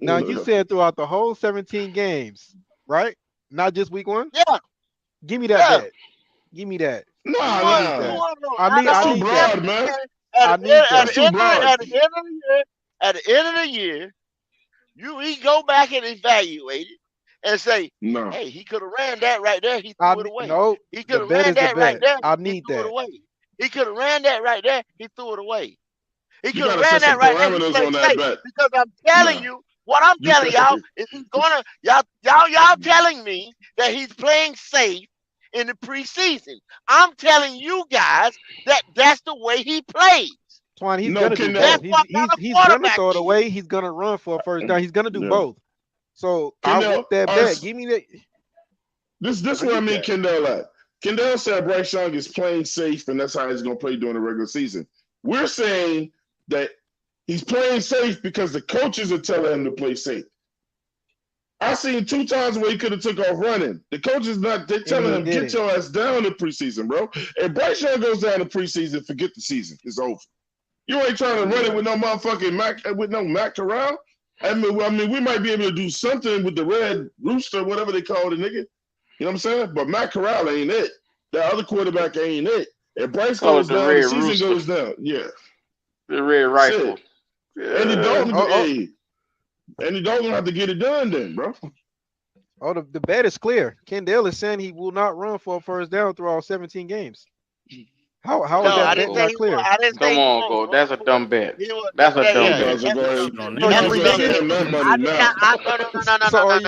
Now, you said throughout the whole 17 games, right? Not just week one? Yeah. Give me that bet. Give me that. Nah. I need that's too that. broad, man. At That's too the broad. end of the year, we go back and evaluate it and say, no. Hey, he could have ran that right there. He threw it away. No, he could have ran that right there. I need he threw that. It away. He could have ran that right there. He threw it away. He You could have gotta ran set some that right there. He parameters played on that safe. bet. Because I'm telling you, what I'm telling y'all is he's gonna y'all telling me that he's playing safe in the preseason. I'm telling you guys that that's the way he plays. Twan, he's gonna do both. He's gonna throw it away. He's gonna run for a first down. He's gonna do both. So I want that bet. Give me that. This is what I mean, Kendall at. Kendall said Bryce Young is playing safe, and that's how he's gonna play during the regular season. We're saying that he's playing safe because the coaches are telling him to play safe. I seen 2 times where he could have took off running. The coaches they're telling him, get your ass down in preseason, bro. If Bryce Young goes down in preseason, forget the season. It's over. You ain't trying to run it with no motherfucking Matt Corral. I mean, we might be able to do something with the Red Rooster, whatever they call the nigga. You know what I'm saying? But Matt Corral ain't it. That other quarterback ain't it. If Bryce goes down, the season goes down. Yeah. The Red Rifle. Yeah. Andy Dalton have to get it done then, bro. Oh, the bet is clear. Kendall is saying he will not run for a first down through all 17 games. How is that bet not clear? Come on, go. That's a dumb bet. That's a dumb bet. No, are you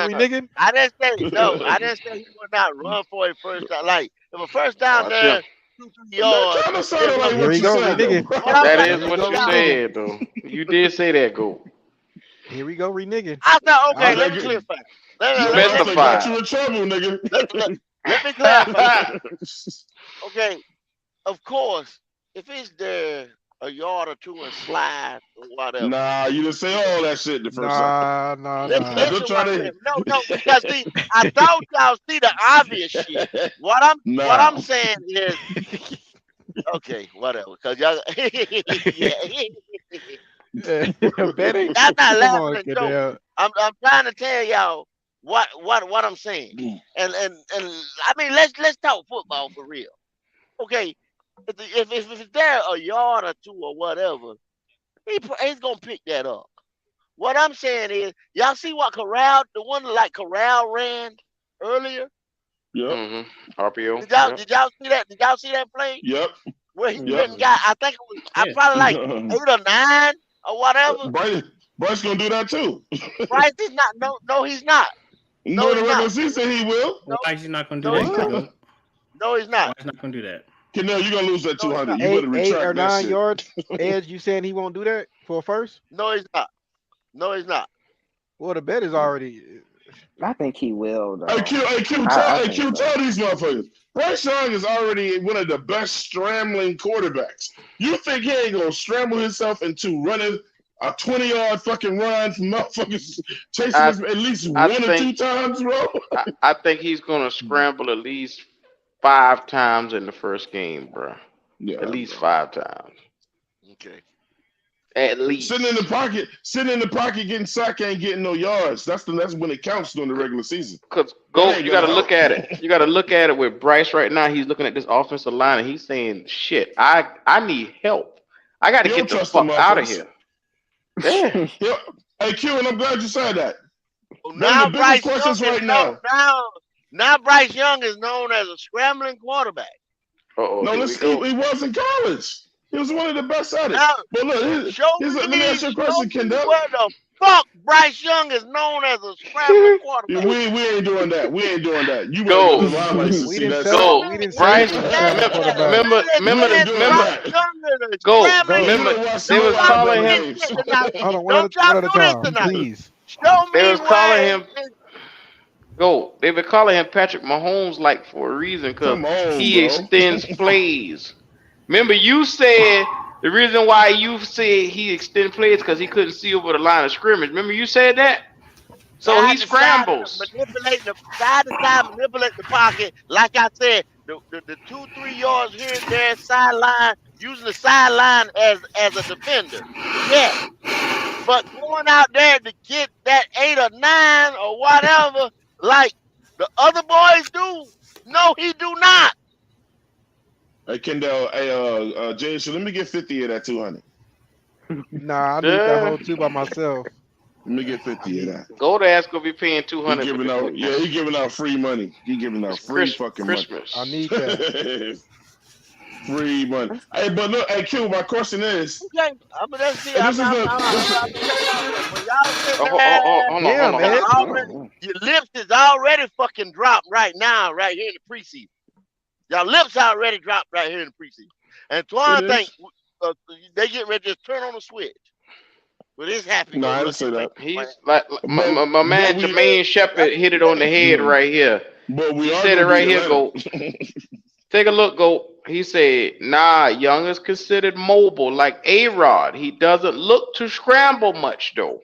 reneging? I didn't say he would not run for a first down. Like if a first down there, 2-3 yards. Here we go, reneging. That is what you said, though. You did say that, go. Here we go, reneging. I thought, okay, let me clarify. You specify. You in trouble, nigga. Let me clarify. Okay, of course, if it's there a yard or two and slide or whatever. Nah, you didn't say all that shit the first time. Nah. No, because see, I thought y'all see the obvious shit. What I'm saying is, okay, whatever. Cause y'all, I'm not laughing. Joke. I'm trying to tell y'all what I'm saying, and I mean let's talk football for real. Okay, if it's there a yard or two or whatever, he's gonna pick that up. What I'm saying is, y'all see what Corral, the one like Corral ran earlier? Yep. Mm-hmm. RPO. Did y'all see that? Did y'all see that play? Yep. Where he went and got, I think it was, probably like 8 or 9 or whatever. Bryce gonna do that too. Bryce is not. No, he's not. No, the regular season he will. Why is he not gonna do that? No, he's not. Why is he not gonna do that? Kendall, you're gonna lose that 200. You 8 better retract or 9 that yards. Edge, you saying he won't do that for a first? No, he's not. Well, the bet is already. I think he will, though. Hey, Q, tell these motherfuckers. Bryce Young is already one of the best scrambling quarterbacks. You think he ain't gonna scramble himself into running a 20-yard fucking run from motherfuckers chasing us at least one or 2 times, bro? I think he's gonna scramble at least 5 times in the first game, bro. Yeah, at least 5 times. Okay. At least sitting in the pocket, getting sacked, ain't getting no yards. That's when it counts during the regular season. Because you got to look at it. You got to look at it with Bryce right now. He's looking at this offensive line and he's saying, "Shit, I need help. I got to get the fuck out of here." Yeah. Hey Q, and I'm glad you said that. Now Bryce Young now Bryce Young is known as a scrambling quarterback. No, he was in college. He was one of the best at it. Now, but look, let me ask you a question, Kendall. Where the fuck Bryce Young is known as a scrambling quarterback? We ain't doing that. You go. We didn't Bryce. Remember. Go. Remember. They was calling him. Hold on, one at a time, please. They was calling him. Go. They've been calling him Patrick Mahomes like for a reason because he extends plays. Remember, you said the reason why you said he extended plays because he couldn't see over the line of scrimmage. Remember, you said that? So he scrambles. Manipulate the pocket. Like I said, the 2-3 yards here and there, sideline, using the sideline as a defender. Yeah. But going out there to get that 8 or 9 or whatever, like the other boys do, no, he do not. Hey, Kendall, James, so let me get 50 of that 200. Nah, I need that whole 2 by myself. Let me get 50 of that. Gold ass gonna be paying 200. He giving out free money. He giving out free fucking Christmas. money. I need that. Free money. Hey, but look, hey, Q, my question is. Okay, I'm gonna see. Your lips is already fucking dropped right now, right here in the preseason. Y'all lips already dropped right here in the preseason. And Twan think they get ready to just turn on the switch. But it's happy. No, I didn't say that. He's like my man Jermaine Shepard hit it on the head right here. But he said it right here, Go. Take a look, Go. He said, nah, Young is considered mobile like A-Rod. He doesn't look to scramble much, though.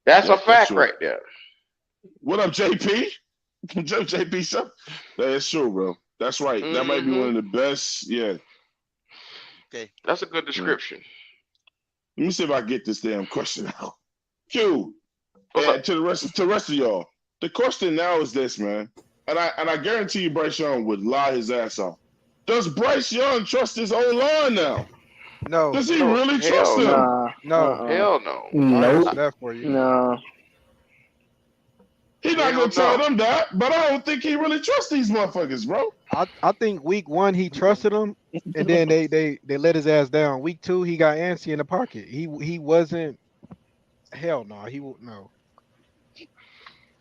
That's a fact right there. What up, JP? JP, something? That's true, bro. That's right. That might be one of the best. Yeah. Okay. That's a good description. Let me see if I get this damn question out. Q, What's up? to the rest of y'all. The question now is this, man. And I guarantee you Bryce Young would lie his ass off. Does Bryce Young trust his O-line now? No. Does he really trust him? No. Hell no. No. That for you. No. He's not going to tell them that, but I don't think he really trusts these motherfuckers, bro. I think week 1 he trusted them, and then they let his ass down. Week 2 he got antsy in the pocket. He wasn't. Hell no. He would no.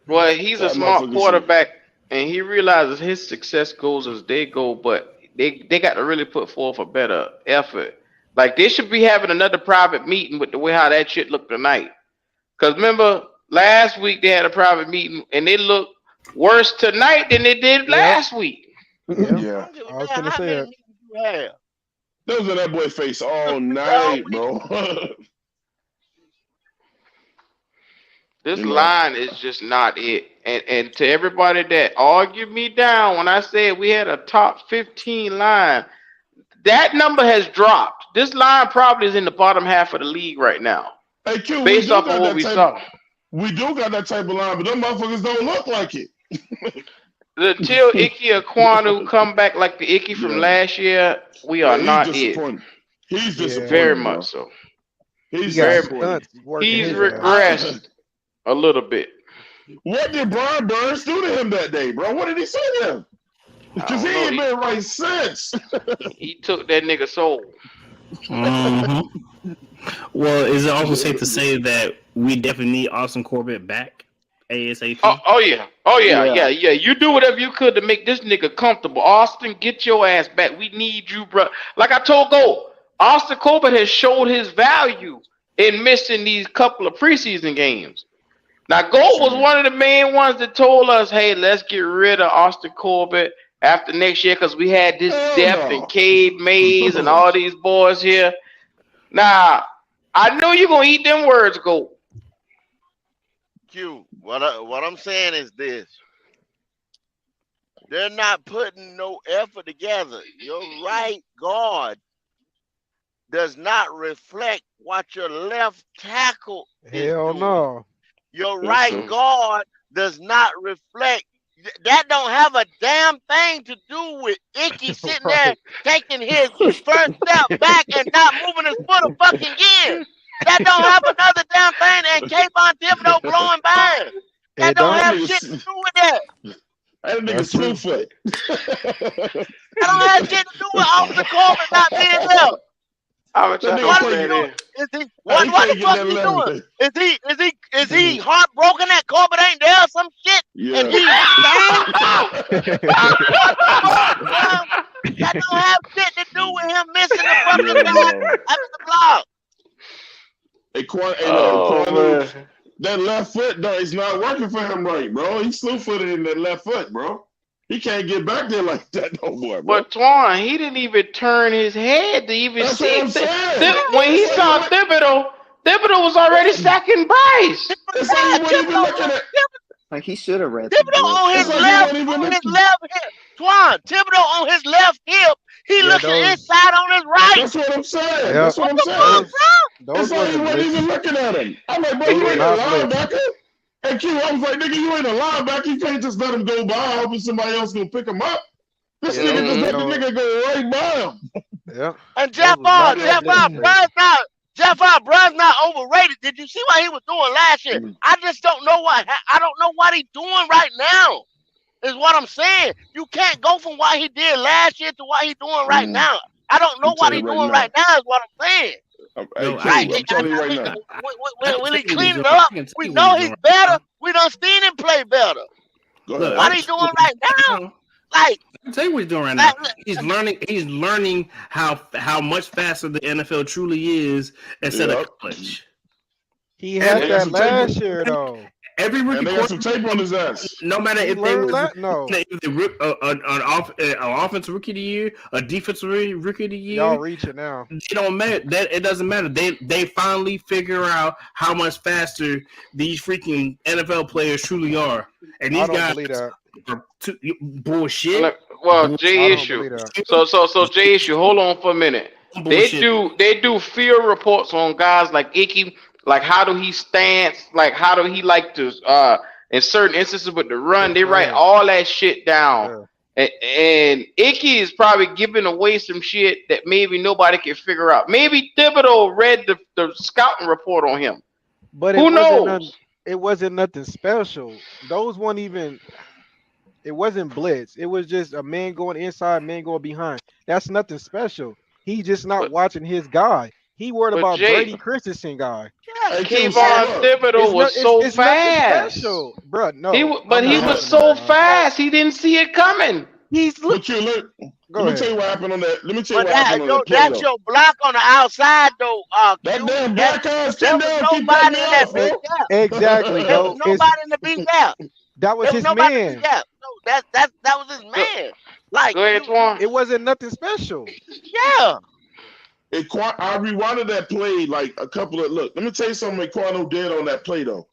Well, he's a smart quarterback, and he realizes his success goes as they go, but they got to really put forth a better effort. Like, they should be having another private meeting with the way how that shit looked tonight. Because remember, last week they had a private meeting, and they looked worse tonight than they did last week. Yeah. I was going to say it. Those in that boy face all night, bro. This line is just not it. And to everybody that argued me down when I said we had a top 15 line, that number has dropped. This line probably is in the bottom half of the league right now. Hey, Q, based off of what we saw. We do got that type of line, but them motherfuckers don't look like it. Until 𝐥𝐤𝐤𝐿 come back like the Icky from last year, we are not it. He's disappointed. Very much so. He's regressed a little bit. What did Brian Burns do to him that day, bro? What did he say to him? Because he ain't been right since. He took that nigga soul. Mm-hmm. Well, is it also safe to say that we definitely need Austin Corbett back ASAP? Oh yeah. You do whatever you could to make this nigga comfortable. Austin, get your ass back. We need you, bro. Like I told Go, Austin Corbett has showed his value in missing these couple of preseason games. Now, Gold was one of the main ones that told us, hey, let's get rid of Austin Corbett after next year because we had this depth and 𝐥𝐤𝐬 and all these boys here. Now, I know you're going to eat them words, Gold. Q, what I'm saying is this. They're not putting no effort together. Your right guard does not reflect what your left tackle is doing. No. Your right guard does not reflect. That don't have a damn thing to do with Icky sitting there taking his first step back and not moving his foot a fucking again. That don't have another damn thing and Kayvon Thibodeau blowing by. That don't have shit to do with that. That nigga slew foot. That don't have shit to do with Austin Corbett not being there. What the fuck he doing? Is he heartbroken that Corbett ain't there or some shit? Yeah. And he's that don't have shit to do with him missing the fucking guy after the block. That left foot though is not working for him right, bro. He's slew-footed in that left foot, bro. He can't get back there like that no more, bro. But Twan, he didn't even turn his head to even That's see. what I'm saying. When he saw Thibodeau was already sacking Bryce. It's like he wasn't even looking at. Like he should have read. Thibodeau on his left hip. Twan, Thibodeau on his left hip. He looking inside on his right. That's what I'm saying. Yeah. That's what I'm saying. It's like he wasn't even looking at him. I'm like, bro, you ain't a linebacker. And Q, I was like, nigga, you ain't a linebacker. You can't just let him go by, hoping somebody else gonna pick him up. This nigga just let the nigga go right by him. Yeah. And Jeff Brown's not overrated. Did you see what he was doing last year? I just don't know what he's doing right now. Is what I'm saying. You can't go from what he did last year to what he's doing right now. I don't know what he's doing right now. Is what I'm saying. I'm telling you right now. Will he clean it up? We know he's better. We done seen him play better. What he's doing right now? Like, I'll tell you what he's doing right now. He's learning how much faster the NFL truly is instead of college. He had that last year though. Every rookie got some tape on his ass. No matter if they were an offensive rookie of the year, a defensive rookie of the year, y'all reach it now. It don't matter. It doesn't matter. They finally figure out how much faster these freaking NFL players truly are, and these guys are bullshit. Well, J issue. So J issue. Hold on for a minute. They do field reports on guys like Icky, like how do he stance, like how do he like to in certain instances with the run. They write all that shit down. And Icky is probably giving away some shit that maybe nobody can figure out. Maybe Thibodeau read the scouting report on him. But who knows? It wasn't nothing special. Those weren't even. It wasn't blitz. It was just a man going inside, man going behind. That's nothing special. He just not watching his guy. He worried about Brady Christensen guy. Yeah, Kayvon Thibodeau was so fast. Special, bro. No, he was so fast. He didn't see it coming. He's let me tell you what happened on that. Let me tell you what happened on that play, that's your block on the outside, though. That damn black ass there was nobody in that big gap. Exactly. There was nobody in the big gap. That was his man. No, that was his man. Like, go ahead, Twan. It wasn't nothing special. Yeah. I rewinded that play like a couple of look. Let me tell you something. Quano did on that play though.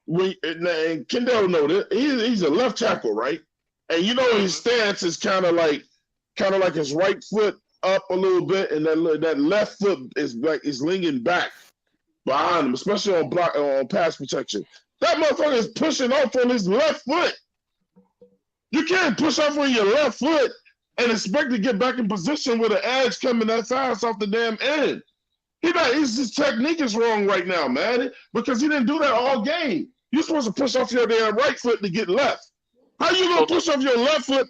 And Kendall know that he's a left tackle, right? And you know his stance is kind of like his right foot up a little bit, and that left foot is leaning back behind him, especially on pass protection. That motherfucker is pushing off on his left foot. You can't push off on your left foot and expect to get back in position with an edge coming that fast off the damn end. His technique is wrong right now, man, because he didn't do that all game. You're supposed to push off your damn right foot to get left. How you gonna push off your left foot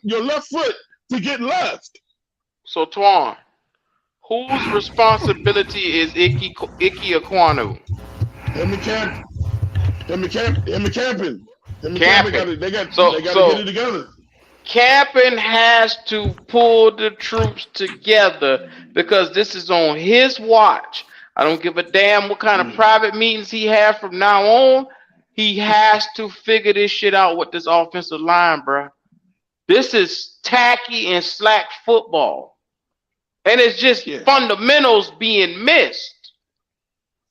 to get left? So Twan, whose responsibility is Icky Ekwonu? Him and camping. They got to get it together. Camping has to pull the troops together because this is on his watch. I don't give a damn what kind of private meetings he has from now on. He has to figure this shit out with this offensive line, bro. This is tacky and slack football. And it's just fundamentals being missed.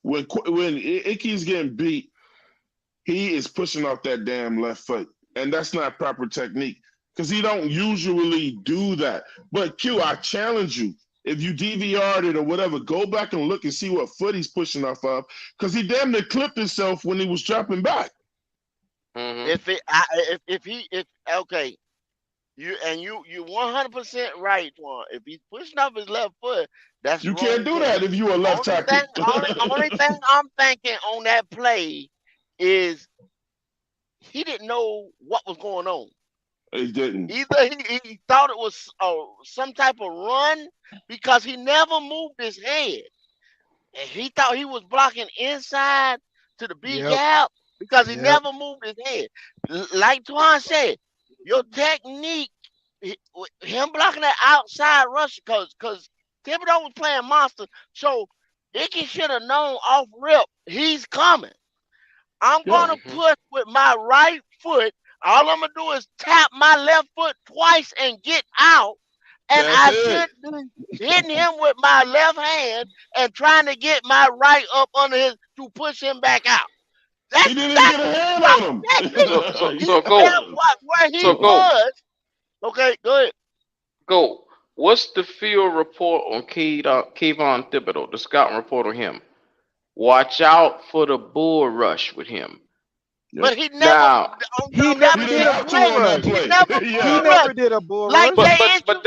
When Icky's getting beat, he is pushing off that damn left foot. And that's not proper technique. Because he don't usually do that. But Q, I challenge you. If you DVR'd it or whatever, go back and look and see what foot he's pushing off of. Because he damn near clipped himself when he was dropping back. Mm-hmm. You 100% right, Juan. If he's pushing off his left foot, that's you can't do that if you're a left tackle. Only thing I'm thinking on that play is he didn't know what was going on. He didn't. Either he thought it was some type of run because he never moved his head. And he thought he was blocking inside to the big gap because he never moved his head. Like Twan said, your technique, him blocking that outside rush because Thibodeau was playing monster. So Icky should have known off rip, he's coming. I'm going to push with my right foot. All I'm going to do is tap my left foot twice and get out. And I should be hitting him with my left hand and trying to get my right up under his to push him back out. He didn't get a hand on him. So go. Where he was. Okay, go ahead. Go. What's the field report on Kayvon Thibodeau, the scouting report on him? Watch out for the bull rush with him. But he never did a bull rush. He never did a bull rush. Like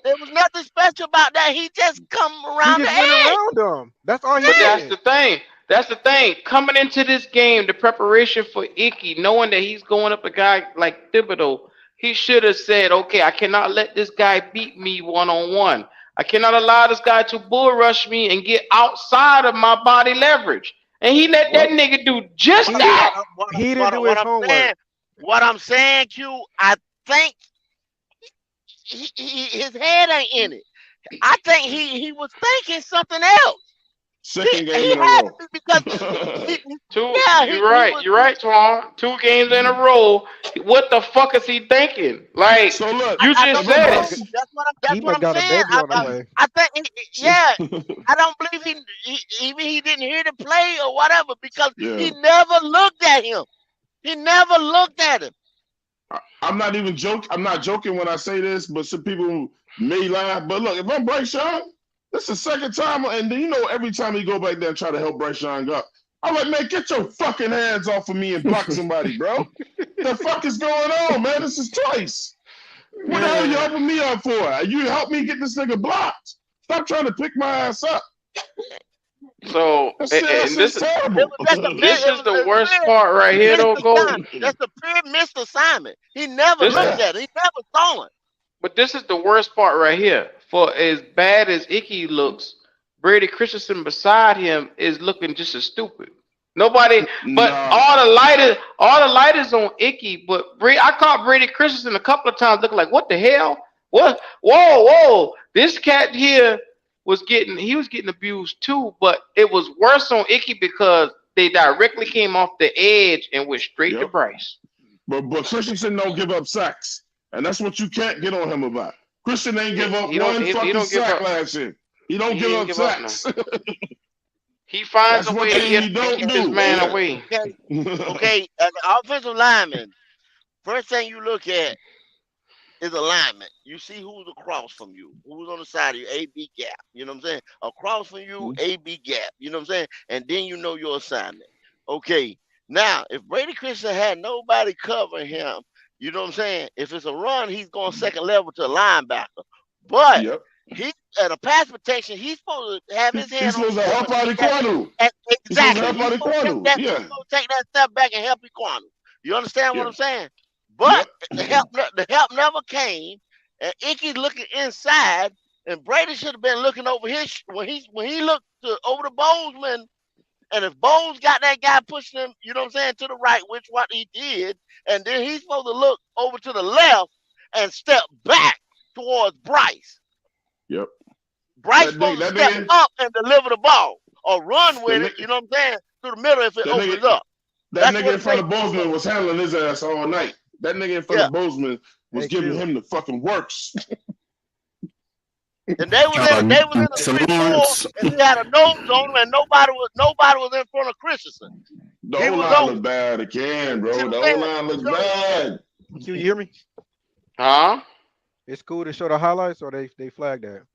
there was nothing special about that. He just come around the edge. Around him. That's all he did. That's the thing. Coming into this game, the preparation for Icky, knowing that he's going up a guy like Thibodeau, he should have said, okay, I cannot let this guy beat me one-on-one. I cannot allow this guy to bull rush me and get outside of my body leverage. And he let that nigga do just that. He didn't do his homework. What I'm saying, Q, I think his head ain't in it. I think he was thinking something else. Second game in a row. You're right, Twan. 2 games in a row. What the fuck is he thinking? Like, so look, you just said it. That's what I'm saying. I think, I don't believe he didn't hear the play or whatever because he never looked at him. He never looked at him. I'm not even joking. I'm not joking when I say this, but some people may laugh. But look, if I'm Bryce Young, This is the second time, and then every time he go back there and try to help Bryce Young up, I'm like, man, get your fucking hands off of me and block somebody, bro. The fuck is going on, man? This is twice. What the hell are you helping me up for? You help me get this nigga blocked. Stop trying to pick my ass up. So this is terrible. This is the worst part right here, though, Gold. That's the pure missed assignment. He never looked at it. He never saw it. But this is the worst part right here. For as bad as İki looks, Brady Christensen beside him is looking just as stupid. Nobody, but all the lighters on İki. But I caught Brady Christensen a couple of times looking like, what the hell? What? Whoa! This cat here was getting abused too, but it was worse on İki because they directly came off the edge and went straight to Bryce. But Christensen don't give up sacks, and that's what you can't get on him about. Christian ain't give up one fucking sack last year. He don't give up sacks. He finds a way to get his man away. Okay, as an offensive lineman, first thing you look at is alignment. You see who's across from you, who's on the side of you, A-B gap. You know what I'm saying? Across from you, A-B gap. You know what I'm saying? And then you know your assignment. Okay, now, if Brady Christensen had nobody covering him, you know what I'm saying? If it's a run, he's going second level to a linebacker. But he at a pass protection, he's supposed to have his hand. He's supposed to help out Equanu. Exactly. He's supposed to take that step back and help Equanu. You understand what I'm saying? But the help never came, and İki's looking inside, and Brady should have been looking over his when he looked over the Bozeman. And if Bowles got that guy pushing him, you know what I'm saying, to the right, which what he did, and then he's supposed to look over to the left and step back towards Bryce. Yep. Bryce supposed to step up and deliver the ball or run with it, you know what I'm saying, through the middle if it opens up. That nigga in front of Bozeman was handling his ass all night. That nigga in front of Bozeman was giving him the fucking works. And they was in the 3-4, and he had a nose on him, and nobody was in front of Christensen. The O-line looked bad again, bro. The O-line looked bad. Q, you hear me? Huh? It's cool to show the highlights, or they flag that.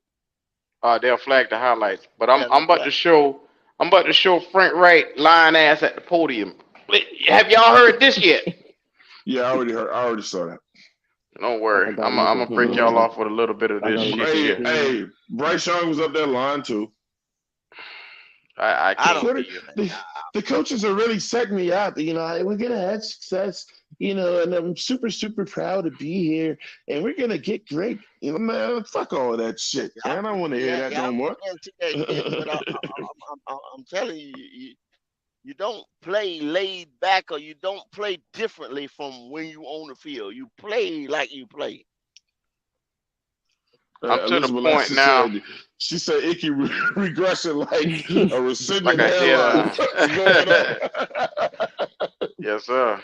They'll flag the highlights. But I'm about to show Frank Reich lying ass at the podium. Have y'all heard this yet? Yeah, I already saw that. Don't worry. I'm gonna break y'all off with a little bit of this shit. Hey, Bryce Young was up there lying too. I can't. The coaches are really setting me up. You know, we're gonna have success. You know, and I'm super, super proud to be here. And we're gonna get great. You know, man, fuck all of that shit. Man. I don't want to hear that no more. I'm telling you, you don't play laid back, or you don't play differently from when you on the field. You play like you play. I'm to the point now. She said İki regression like a recipient. Yes, sir.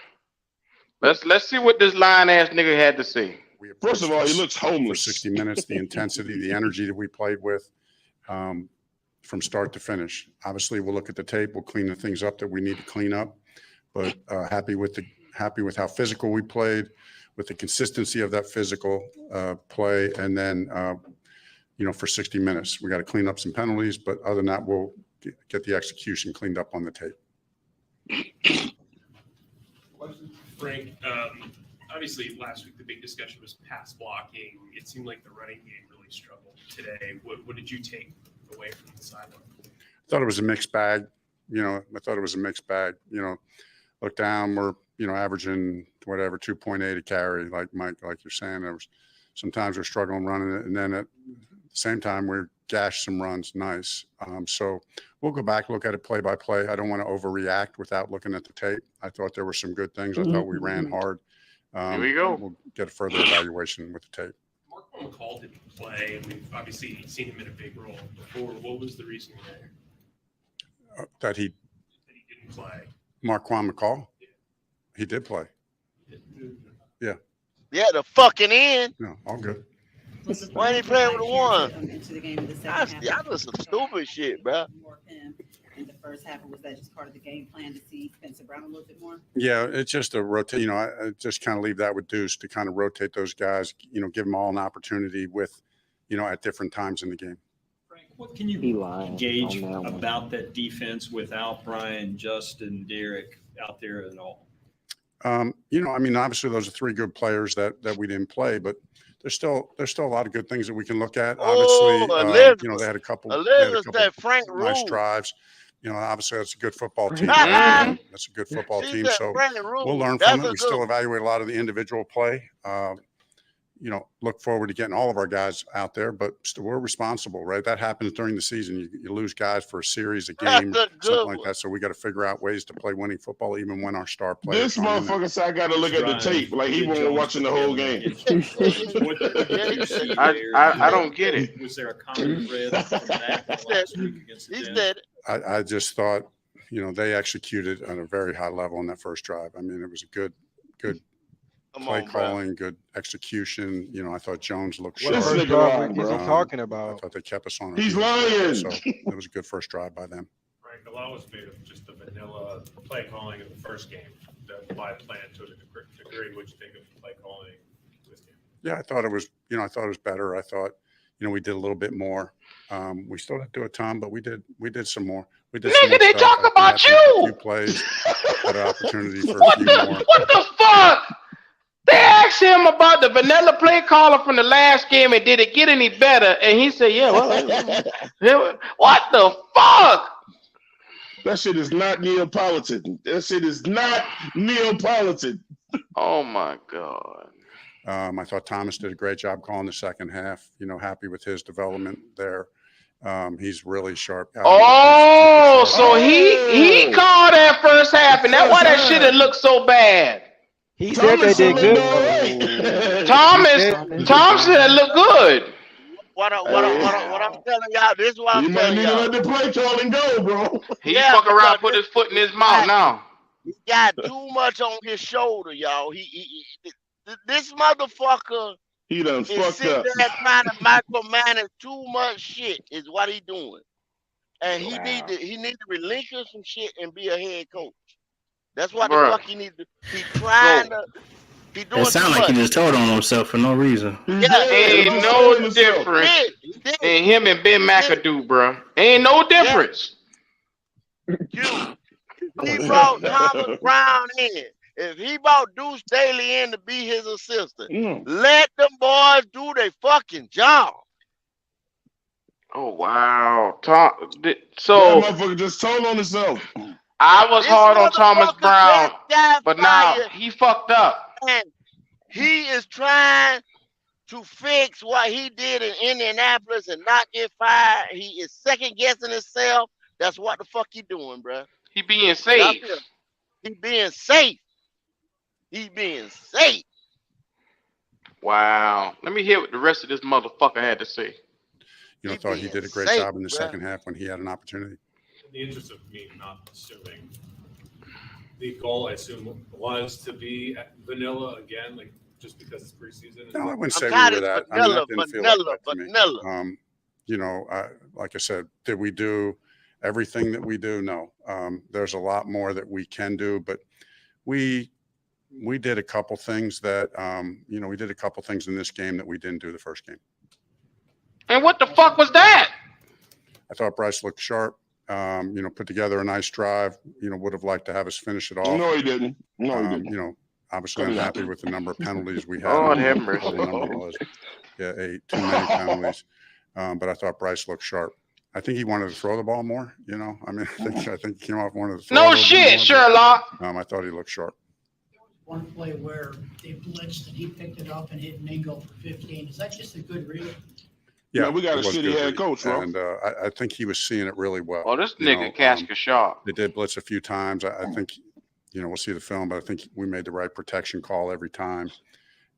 Let's see what this lying ass nigga had to say. First of all, he looks homeless. For 60 minutes, the intensity, the energy that we played with. From start to finish. Obviously, we'll look at the tape. We'll clean the things up that we need to clean up. But happy with how physical we played, with the consistency of that physical play, and then for 60 minutes, we got to clean up some penalties. But other than that, we'll get the execution cleaned up on the tape. Frank, obviously last week the big discussion was pass blocking. It seemed like the running game really struggled today. What did you take away from the sideline? I thought it was a mixed bag. Look down, we're averaging whatever 2.8 a carry, like Mike, like you're saying. There was sometimes we're struggling running it, and then at the same time we gashed some runs. Nice. So we'll go back, look at it play by play. I don't want to overreact without looking at the tape. I thought there were some good things. I thought we ran hard. Here we go. We'll get a further evaluation with the tape. Marquand McCall didn't play, and we've obviously seen him in a big role before. What was the reason there? That he didn't play. Marquand McCall? Yeah. He did play. Yeah. Yeah, the fucking end. No, all good. Why ain't he playing with the one? That's some stupid shit, bro. In the first half, was that just part of the game plan to see Spencer Brown a little bit more? Yeah, it's just a rotate. I just kind of leave that with Deuce to kind of rotate those guys. Give them all an opportunity with, at different times in the game. Frank, What can you gauge about that defense without Brian, Justin, Derek out there at all? Obviously those are three good players that we didn't play, but there's still a lot of good things that we can look at. Obviously, they had a couple Frank nice drives. Obviously that's a good football team. Mhm. That's a good football team. So Frank we'll learn from it. We still evaluate a lot of the individual play. Look forward to getting all of our guys out there, but still, we're responsible, right? That happens during the season. You lose guys for a series, a game, something like that. So we got to figure out ways to play winning football, even when our star players. This motherfucker said I got to look at the tape like he wasn't watching the whole game. I don't get it. Was there a common thread from that last week against the Jets? I just thought, they executed on a very high level in that first drive. I mean, it was a good play calling, good execution. I thought Jones looked sharp. What drive is he talking about? I thought they kept us on. He's lying. So it was a good first drive by them. Frank, a lot was made of just the vanilla play calling in the first game. The live plan to a degree. What you think of the play calling this game? Yeah, I thought it was. I thought it was better. I thought, we did a little bit more. We still didn't do a ton, but we did some more. We did. Nigga, they talk about you. A few plays, had an opportunity for a few more. What the fuck? They asked him about the vanilla play caller from the last game and did it get any better? And he said, yeah, well, what the fuck? That shit is not Neapolitan. That shit is not Neapolitan. Oh, my God. I thought Thomas did a great job calling the second half. Happy with his development there. He's really sharp. So he called that first half, and that's why that shit had looked so bad. He said they did good. Tom said it looked good. What I'm telling y'all, this is what I'm telling y'all. You might need to let the play calling go, bro. He fuck around, put his foot in his mouth now. He got too much on his shoulder, y'all. This motherfucker he done is fucked sitting up. there trying to micromanage too much shit is what he doing. And he need to relinquish some shit and be a head coach. That's what the fuck he need to. He trying to. He doing. It sounds like he just told on himself for no reason. Yeah, ain't no difference in him and Ben McAdoo, bro. Ain't no difference. He brought Thomas Brown in. If he brought Deuce Daly in to be his assistant, let them boys do their fucking job. Oh wow, so that motherfucker just told on himself. I was hard on Thomas Brown, but now he fucked up. And he is trying to fix what he did in Indianapolis and not get fired. He is second guessing himself. That's what the fuck he doing, bro. He being safe. He being safe. He being safe. Wow. Let me hear what the rest of this motherfucker had to say. I thought he did a great job in the second half when he had an opportunity. In the interest of me not assuming, the goal, I assume, was to be vanilla again, like just because it's preseason. No, I wouldn't say we were that. Vanilla. Like I said, did we do everything that we do? No. There's a lot more that we can do, but we did a couple things that we did a couple things in this game that we didn't do the first game. And what the fuck was that? I thought Bryce looked sharp. Put together a nice drive. Would have liked to have us finish it off. No, he didn't. No, he didn't. Obviously, I'm happy with the number of penalties we had. Oh, have mercy. The number was, 8, too many penalties. But I thought Bryce looked sharp. I think he wanted to throw the ball more. I think he came off one of the. No shit, Sherlock. I thought he looked sharp. One play where they blitzed and he picked it up and hit Mingo for 15. Is that just a good read? Yeah, we got a shitty head coach, bro. And I think he was seeing it really well. Oh, this nigga Casca sharp. They did blitz a few times. I think, we'll see the film, but I think we made the right protection call every time.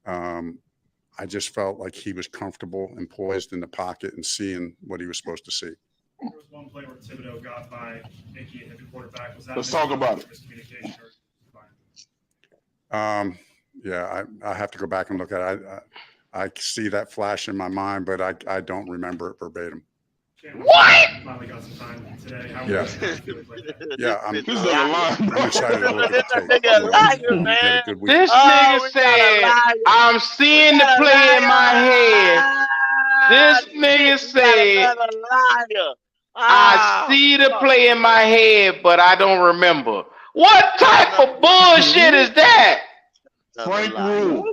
I just felt like he was comfortable and poised in the pocket and seeing what he was supposed to see. There was one play where Thibodeau got by Mickey and hit the quarterback. Was that Let's talk about it. I have to go back and look at it. I see that flash in my mind, but I don't remember it verbatim. What? Finally got some time today. I'm excited to look at the tape. This nigga said, I'm seeing the play in my head. This nigga said, I see the play in my head, but I don't remember. What type of bullshit is that? Frank Reich.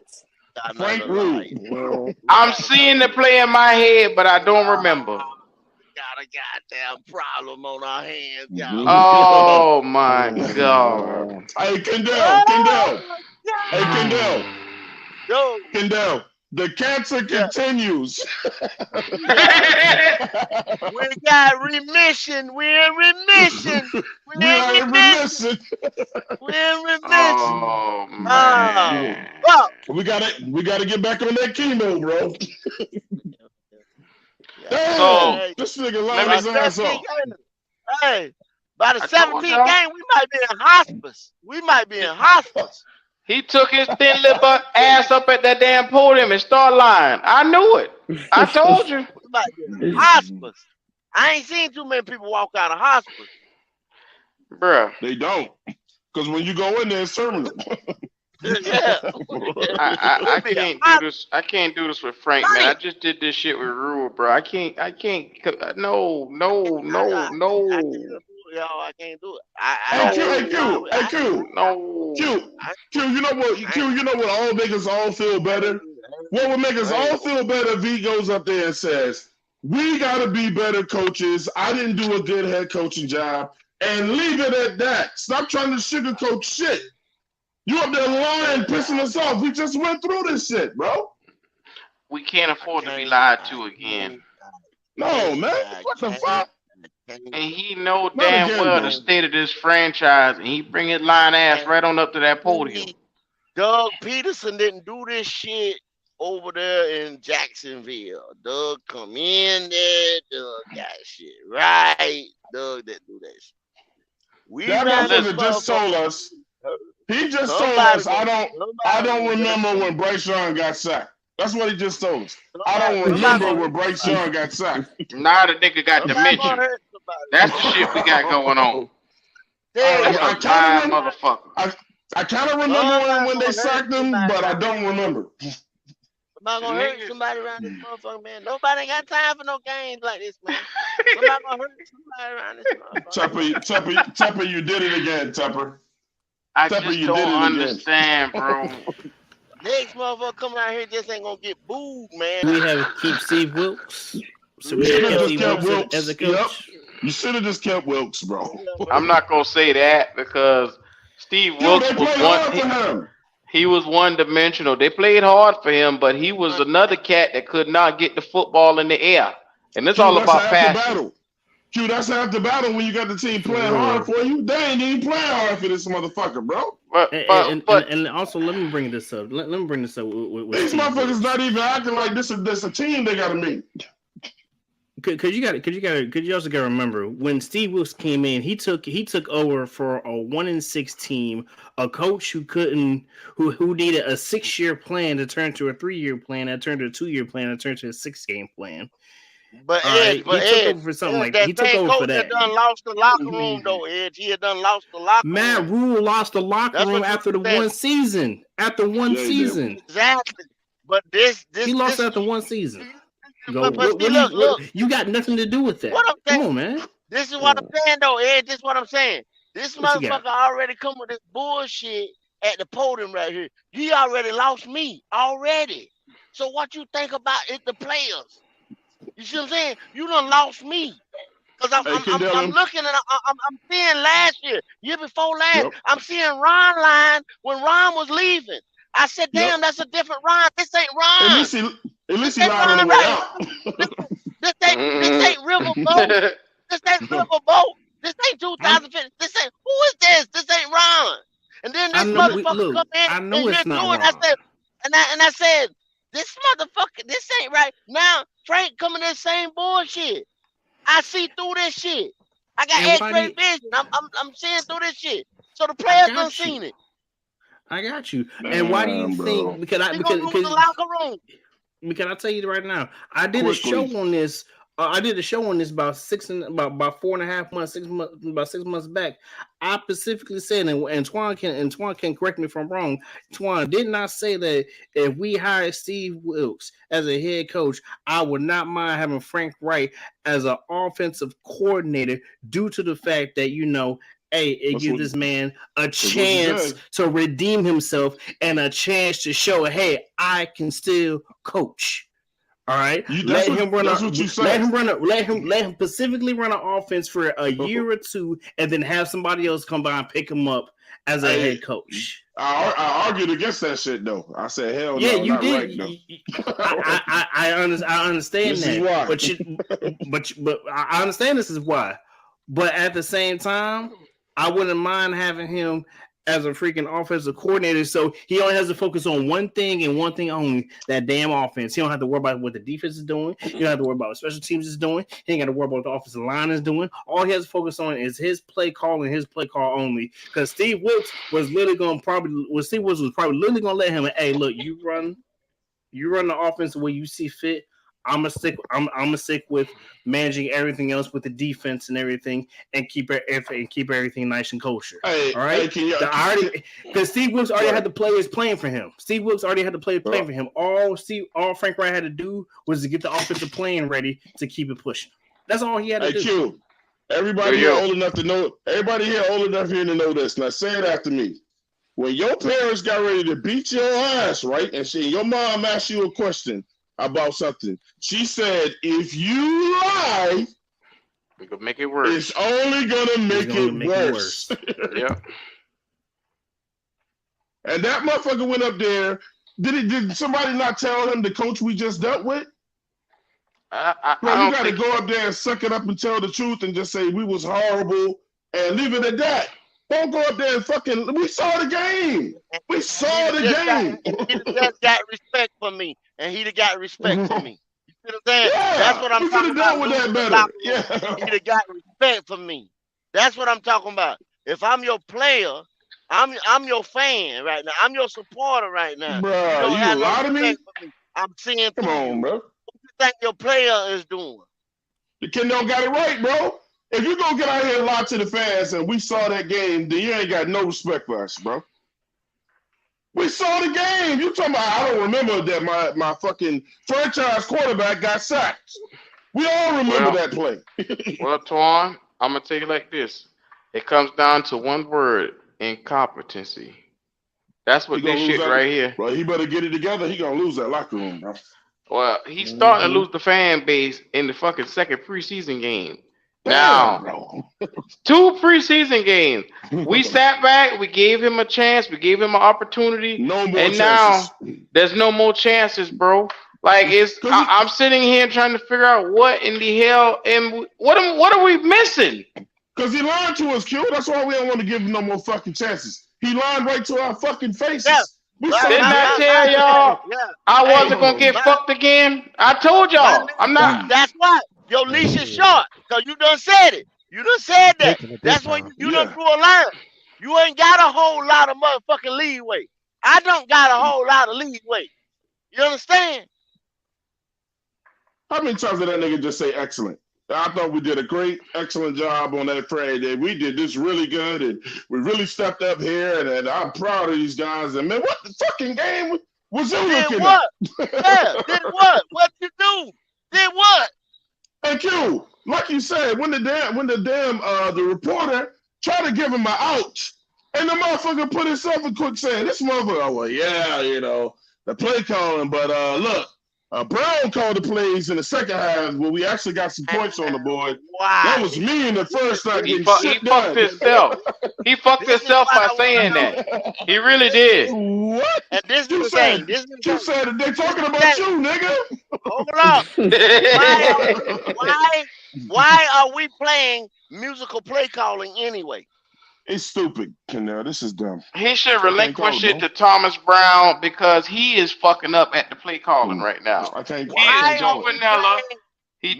Frank Reich. I'm seeing the play in my head, but I don't remember. Got a goddamn problem on our hands, y'all. Oh my God. Hey, Kendall. Hey, Kendall. The cancer continues. We got remission. We're in remission. We're in remission. Oh man. We gotta get back on that chemo, bro. So this nigga lost his ass off. Hey, by the 17th game, we might be in hospice. He took his thin liver ass up at that damn podium and started lying. I knew it. I told you. We might be in hospice. I ain't seen too many people walk out of hospice. Bruh. They don't. Because when you go in there, it's terminal. Yeah. I can't do this. I can't do this with Frank, man. I just did this shit with Rule, bro. I can't. No. Yo, I can't do it. Q, you know what? You know what? All make us all feel better. What would make us all feel better if he goes up there and says, "We got to be better coaches. I didn't do a good head coaching job," and leave it at that. Stop trying to sugarcoat shit. You up there lying, pissing us off. We just went through this shit, bro. We can't afford to be lied to again. No, man. What the fuck? And he know damn well the state of this franchise, and he bring his lying ass right on up to that podium. Doug Peterson didn't do this shit over there in Jacksonville. Doug come in there, Doug got shit right. Doug didn't do that shit. That motherfucker just told us. He just told us I don't remember when Bryce Young got sacked. That's what he just told us. I don't remember when Bryce Young got sacked. Now the nigga got dementia. That's the shit we got going on. I kind of remember when they sacked him, but I don't remember. I'm not gonna hurt somebody around this motherfucker, man. Nobody got time for no games like this, man. I'm not gonna hurt somebody around this motherfucker. Tepper, you did it again, Tepper. I just don't understand, bro. Next motherfucker coming out here just ain't gonna get booed, man. We have to keep Steve Wilkes. So we should have have just kept Wilkes as a coach. Yep. You should have just kept Wilkes, bro. I'm not gonna say that because Steve Wilkes was one. He was one-dimensional. They played hard for him, but he was another cat that could not get the football in the air. And it's all about passion. Q, that's half the battle when you got the team playing hard for you. They ain't even playing hard for this motherfucker, bro. And also, let me bring this up. Let me bring this up. With these motherfuckers not even acting like this is a team they got to meet. Because you also got to remember when Steve Wilkes came in, he took over for a 1-6 team, a coach who needed a 6-year plan to turn to a 3-year plan, that turned to a 2-year plan, that turned to a 6-game plan. But Ed, he took over for something like that. He took over for that. He done lost the locker room though, Ed. He had done lost the locker room. Matt Rule lost the locker room after the one season. After one season. Exactly. But he lost after one season. Look, you got nothing to do with that. Come on, man. This is what I'm saying though, Ed. This is what I'm saying. This motherfucker already come with this bullshit at the podium right here. He already lost me already. So what you think about it, the players? You see what I'm saying? You done lost me. Because I'm looking at I'm seeing last year before last, I'm seeing Ron line when Ron was leaving. I said, damn, that's a different Ron. This ain't Ron. At least he lied on the way out. This ain't Riverboat. This ain't Riverboat. This ain't 2050. This ain't who is this? This ain't Ron. And then this motherfucker come in I know it's not Ron. I said, this motherfucker, this ain't right. Now Frank coming in the same bullshit. I see through this shit. I got X-ray vision. I'm seeing through this shit. So the players done seen it. I got you. And why do you think? Because the locker room. Because I tell you right now, I did a show on this I did a show on this about 4.5 months, 6 months, about 6 months back. I specifically said, and Twan can correct me if I'm wrong. Twan did not say that if we hired Steve Wilkes as a head coach, I would not mind having Frank Reich as an offensive coordinator due to the fact that hey, it gives this man a chance to redeem himself and a chance to show, hey, I can still coach. All right, let him specifically run an offense for a year or two, and then have somebody else come by and pick him up as a head coach. I argued against that shit though. I said, hell yeah, no, you not did. right, no. I understand this that, is why. but I understand this is why. But at the same time, I wouldn't mind having him as a freaking offensive coordinator, so he only has to focus on one thing and one thing only, that damn offense. He don't have to worry about what the defense is doing. He don't have to worry about what special teams is doing. He ain't got to worry about what the offensive line is doing. All he has to focus on is his play call and his play call only. Because Steve Wilkes was literally going to probably let him, hey, look, you run the offense the way you see fit. I'm gonna stick with managing everything else with the defense and everything, and keep everything nice and kosher. Hey, all right, because Steve Wilkes already had the players playing for him. Steve Wilkes already had the players playing for him. All Frank Reich had to do was to get the offensive plan ready to keep it pushing. That's all he had to do. Q, everybody here old enough to know. Everybody here old enough here to know this. Now say it after me. When your parents got ready to beat your ass, right, and your mom asked you a question about something, she said, if you lie, we could make it worse. It's only gonna make it worse. Yeah. And that motherfucker went up there. Did somebody not tell him the coach we just dealt with? Bro, you gotta go up there and suck it up and tell the truth and just say we was horrible and leave it at that. Don't go up there and fucking. We saw the game. We saw the game. He just got respect for me, and he'd have got respect for me. You see what I'm saying? Yeah, that's what I'm talking about. With that better. Yeah. He'd have got respect for me. That's what I'm talking about. If I'm your player, I'm your fan right now. I'm your supporter right now. Bro, you lie to me? I'm seeing. Come on, bro. What you think your player is doing? The kid don't got it right, bro. If you gonna get out here and lie to the fans and we saw that game, then you ain't got no respect for us, bro. We saw the game. You talking about, I don't remember that my fucking franchise quarterback got sacked. We all remember that play. Well, Twan, I'm going to tell you like this. It comes down to one word, incompetency. That's what this shit right here. Well, he better get it together. He gonna lose that locker room, bro. Well, he's starting to lose the fan base in the fucking second preseason game. Now, 2 preseason games. We sat back. We gave him a chance. We gave him an opportunity. No more and chances. Now there's no more chances, bro. Like I'm sitting here trying to figure out what in the hell and what are we missing? Because he lied to us, Q. That's why we don't want to give him no more fucking chances. He lied right to our fucking faces. Yeah. Didn't I tell y'all I wasn't gonna get fucked again? I told y'all I'm not. That's why. Your leash is short, because you done said it. You done said that. That's when you done drew a line. You ain't got a whole lot of motherfucking leeway. I don't got a whole lot of leeway. You understand? How many times did that nigga just say excellent? I thought we did a great, excellent job on that Friday. We did this really good, and we really stepped up here, and I'm proud of these guys. And man, what the fucking game was you looking at? Yeah, did what? What you do? Did what? And Q, like you said, when the reporter tried to give him an ouch, and the motherfucker put himself in quick saying, this motherfucker, oh, well, yeah, the play calling, but look, Brown called the plays in the second half where we actually got some points on the board. Wow. That was me in the first half. He fucked himself. He fucked himself by saying that. He really did. What? And this is the thing. You said that they talking about you, nigga. Hold up. Why are we playing musical play calling anyway? It's stupid, Canal. This is dumb. He should relinquish it to Thomas Brown because he is fucking up at the play calling right now. I can't. He is too vanilla. He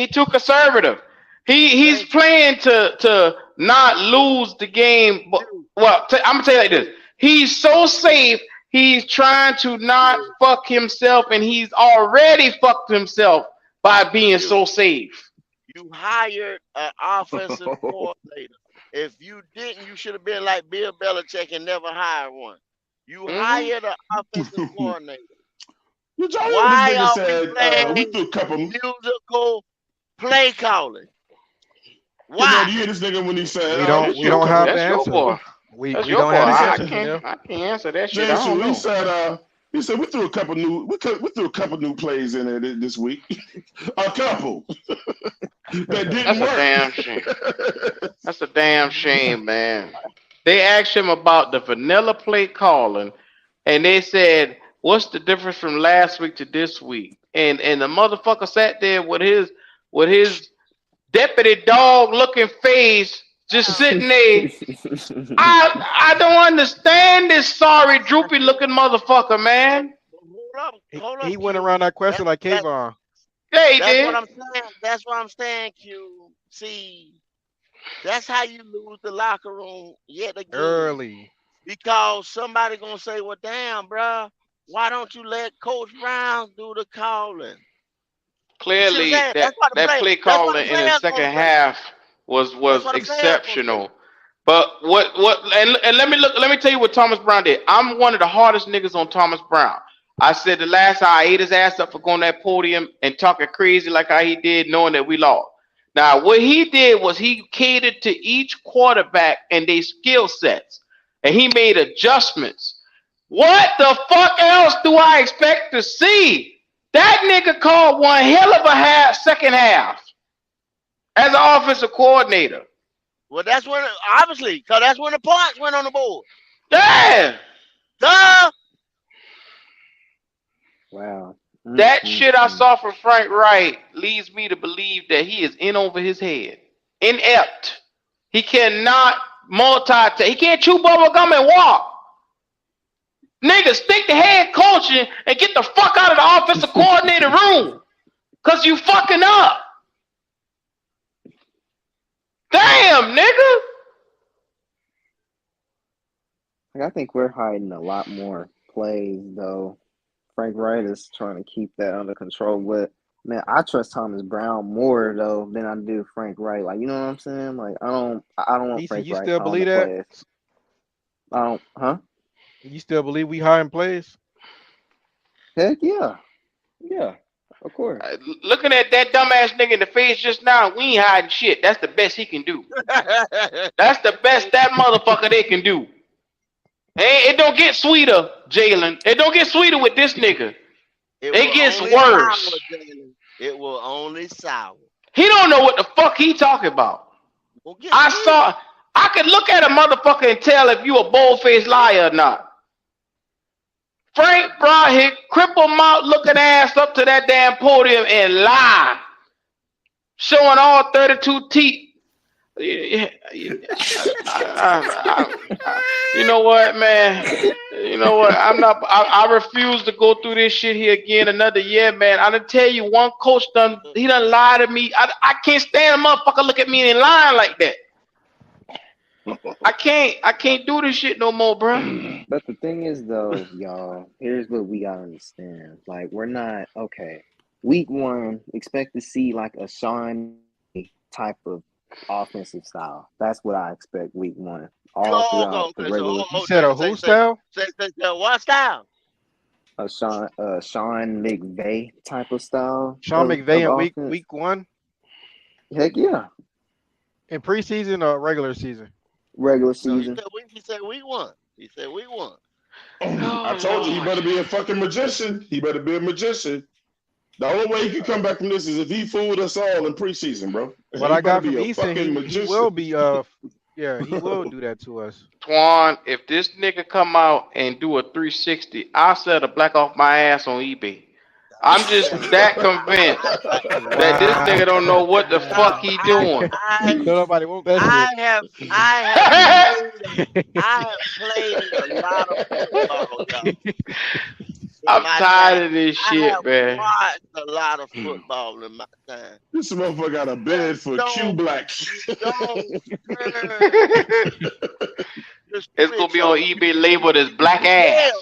too conservative. He's playing to not lose the game. But I'm gonna tell you like this. He's so safe. He's trying to not fuck himself, and he's already fucked himself by being so safe. You hired an offensive coordinator. If you didn't, you should have been like Bill Belichick and never hired one. You hired an offensive coordinator. Why are we playing musical play calling? Why? You hear this nigga when he said, we don't have the answer. We don't have the answer. I can't answer that shit. I don't know. He said we threw a couple new plays in there this week. A couple. That didn't work. A damn shame. That's a damn shame, man. They asked him about the vanilla play calling, and they said, "What's the difference from last week to this week?" And the motherfucker sat there with his deputy dog looking face, just sitting there. I don't understand this sorry, droopy looking motherfucker, man. Hold up, he went around that question like K-Von. Yeah, he that's did. What I'm saying. That's what I'm saying, Q. See, that's how you lose the locker room yet again. Early. Because somebody gonna say, "Well, damn, bro, why don't you let Coach Brown do the calling?" Clearly, that play calling in the second half was exceptional. But and let me tell you what Thomas Brown did. I'm one of the hardest niggas on Thomas Brown. I said the last time I ate his ass up for going to that podium and talking crazy like how he did, knowing that we lost. Now, what he did was he catered to each quarterback and their skill sets, and he made adjustments. What the fuck else do I expect to see? That nigga called one hell of a second half as an offensive coordinator. Well, that's when, obviously, because that's when the points went on the board. Yeah. Duh. Wow. That shit I saw from Frank Reich leads me to believe that he is in over his head. Inept. He cannot multitask. He can't chew bubble gum and walk. Nigga, stick to head coaching and get the fuck out of the offensive coordinator room. Cause you fucking up. Damn, nigga. I think we're hiding a lot more plays though. Frank Reich is trying to keep that under control, but man, I trust Thomas Brown more though than I do Frank Reich. Like, you know what I'm saying? Like, I don't want Frank Reich. You still believe that? Plays. I don't, huh? You still believe we hiding plays? Heck yeah, yeah, of course. Looking at that dumbass nigga in the face just now, we ain't hiding shit. That's the best he can do. That's the best that motherfucker they can do. It don't get sweeter, Jalen. It don't get sweeter with this nigga. It gets worse. Sour, it will only sour. He don't know what the fuck he talking about. I could look at a motherfucker and tell if you a bold-faced liar or not. Frank brought his cripple mouth looking ass up to that damn podium and lie, showing all 32 teeth. You know what, man? You know what? I refuse to go through this shit here again another year, man. I done tell you, one coach done lied to me. I can't stand a motherfucker look at me and lying like that. I can't do this shit no more, bro. But the thing is, though, y'all, here's what we gotta understand. Like, we're not week one. Expect to see like a Sean type of offensive style. That's what I expect week one. All throughout the regular. You said a who style? What style? A Sean McVay type of style. Sean McVay in week one? Heck yeah. In preseason or regular season? Regular season. He said week one. I told you he better be a fucking magician. He better be a magician. The only way he can come back from this is if he fooled us all in preseason, bro. What I got from Eason, he will be he will do that to us. Twan, if this nigga come out and do a 360, I'll sell the black off my ass on eBay. I'm just that convinced that this nigga don't know what the fuck he doing. Nobody want that shit. I have played a lot of football. I'm tired of this shit, man. I watched a lot of football in my time. This motherfucker got a bed for Q Black. It's gonna be on eBay labeled as black ass.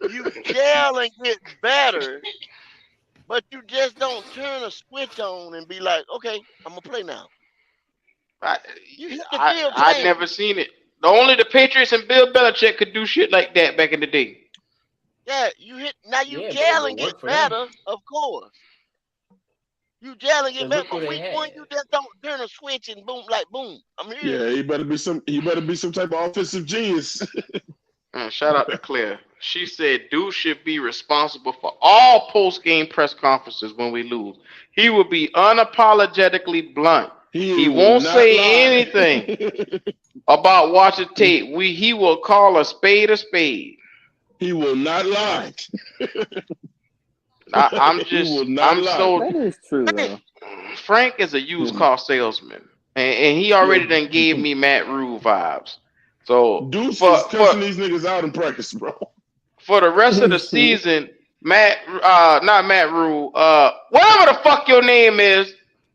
You yell and get better but you just don't turn a switch on and be like, okay, I'm gonna play now. I never seen it. Only the Patriots and Bill Belichick could do shit like that back in the day. Yeah, you hit now. You gel and get better, of course. You gel and get better. But week one, you just don't turn a switch and boom, like boom. I'm here. Yeah, he better be some type of offensive genius. Shout out to Claire. She said Deuce should be responsible for all post-game press conferences when we lose. He will be unapologetically blunt. He won't say anything about watching tape. He will call a spade a spade. He will not lie. I'm so. That is true, though. Frank is a used car salesman, and he already done gave me Matt Rule vibes. So Deuce is cussing these niggas out in practice, bro. For the rest of the season, not Matt Rule, whatever the fuck your name is,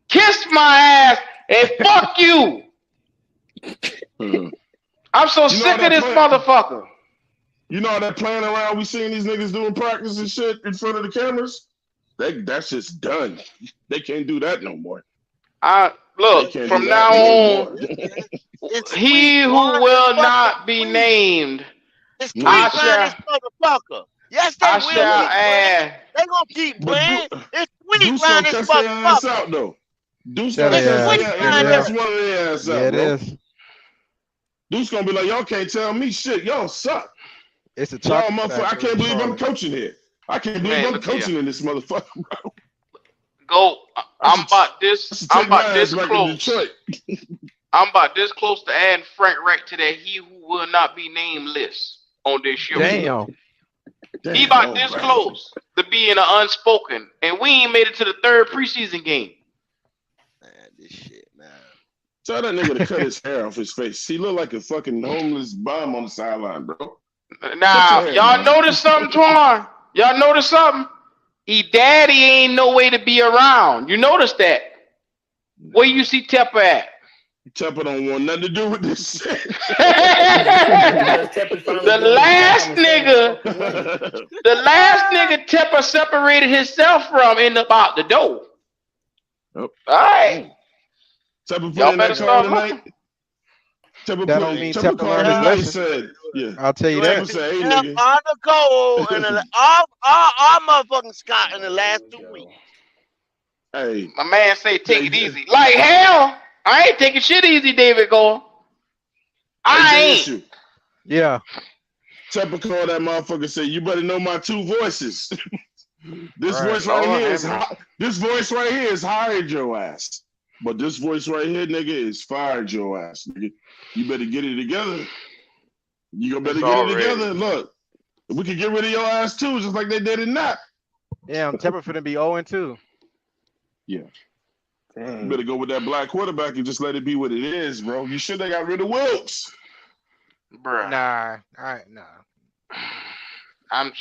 kiss my ass and fuck you. I'm so sick of this motherfucker. You know that playing around we seen these niggas doing practice and shit in front of the cameras? That's just done. They can't do that no more. Look, from now on, he who will not be named, I shall. Yes, they will. They gonna keep playing. It's sweet round this motherfucker. Out though. Deuce gonna that's one of their ass out. Yeah, it is. Deuce gonna be like, y'all can't tell me shit. Y'all suck. It's a y'all motherfucker. I can't believe I'm coaching here. I can't believe I'm coaching in this motherfucker, bro. Go. I'm about this close. I'm about this close to adding Frank Reich to that he who will not be named list on this show. Damn. He about this close to being an unspoken, and we ain't made it to the third preseason game. Man, this shit, man. Tell that nigga to cut his hair off his face. He look like a fucking homeless bum on the sideline, bro. Now, y'all notice something, Twan? Y'all notice something? Daddy ain't no way to be around. You notice that? Where you see Tepper at? Tepper don't want nothing to do with this shit. The last nigga Tepper separated himself from in about the door. Yep. All right. Tepper y'all better start looking. Tepper that don't mean Tepper learned his lesson. Yeah. I'll tell you that. Say, hey, nigga. On the goal and all motherfucking Scott in the last 2 weeks. Hey, my man say take it easy. Like hell, I ain't taking shit easy, David. I ain't. Yeah. Tepper called that motherfucker. Say you better know my two voices. This voice right here is hired your ass, but this voice right here, nigga, is fired your ass, nigga. You better get it together. You better get it together. Look, we could get rid of your ass too, just like they did in that. Yeah, I'm Tepper finna be 0-2. Yeah. Dang. You better go with that black quarterback and just let it be what it is, bro. You should have got rid of Wilkes. Bruh. Nah.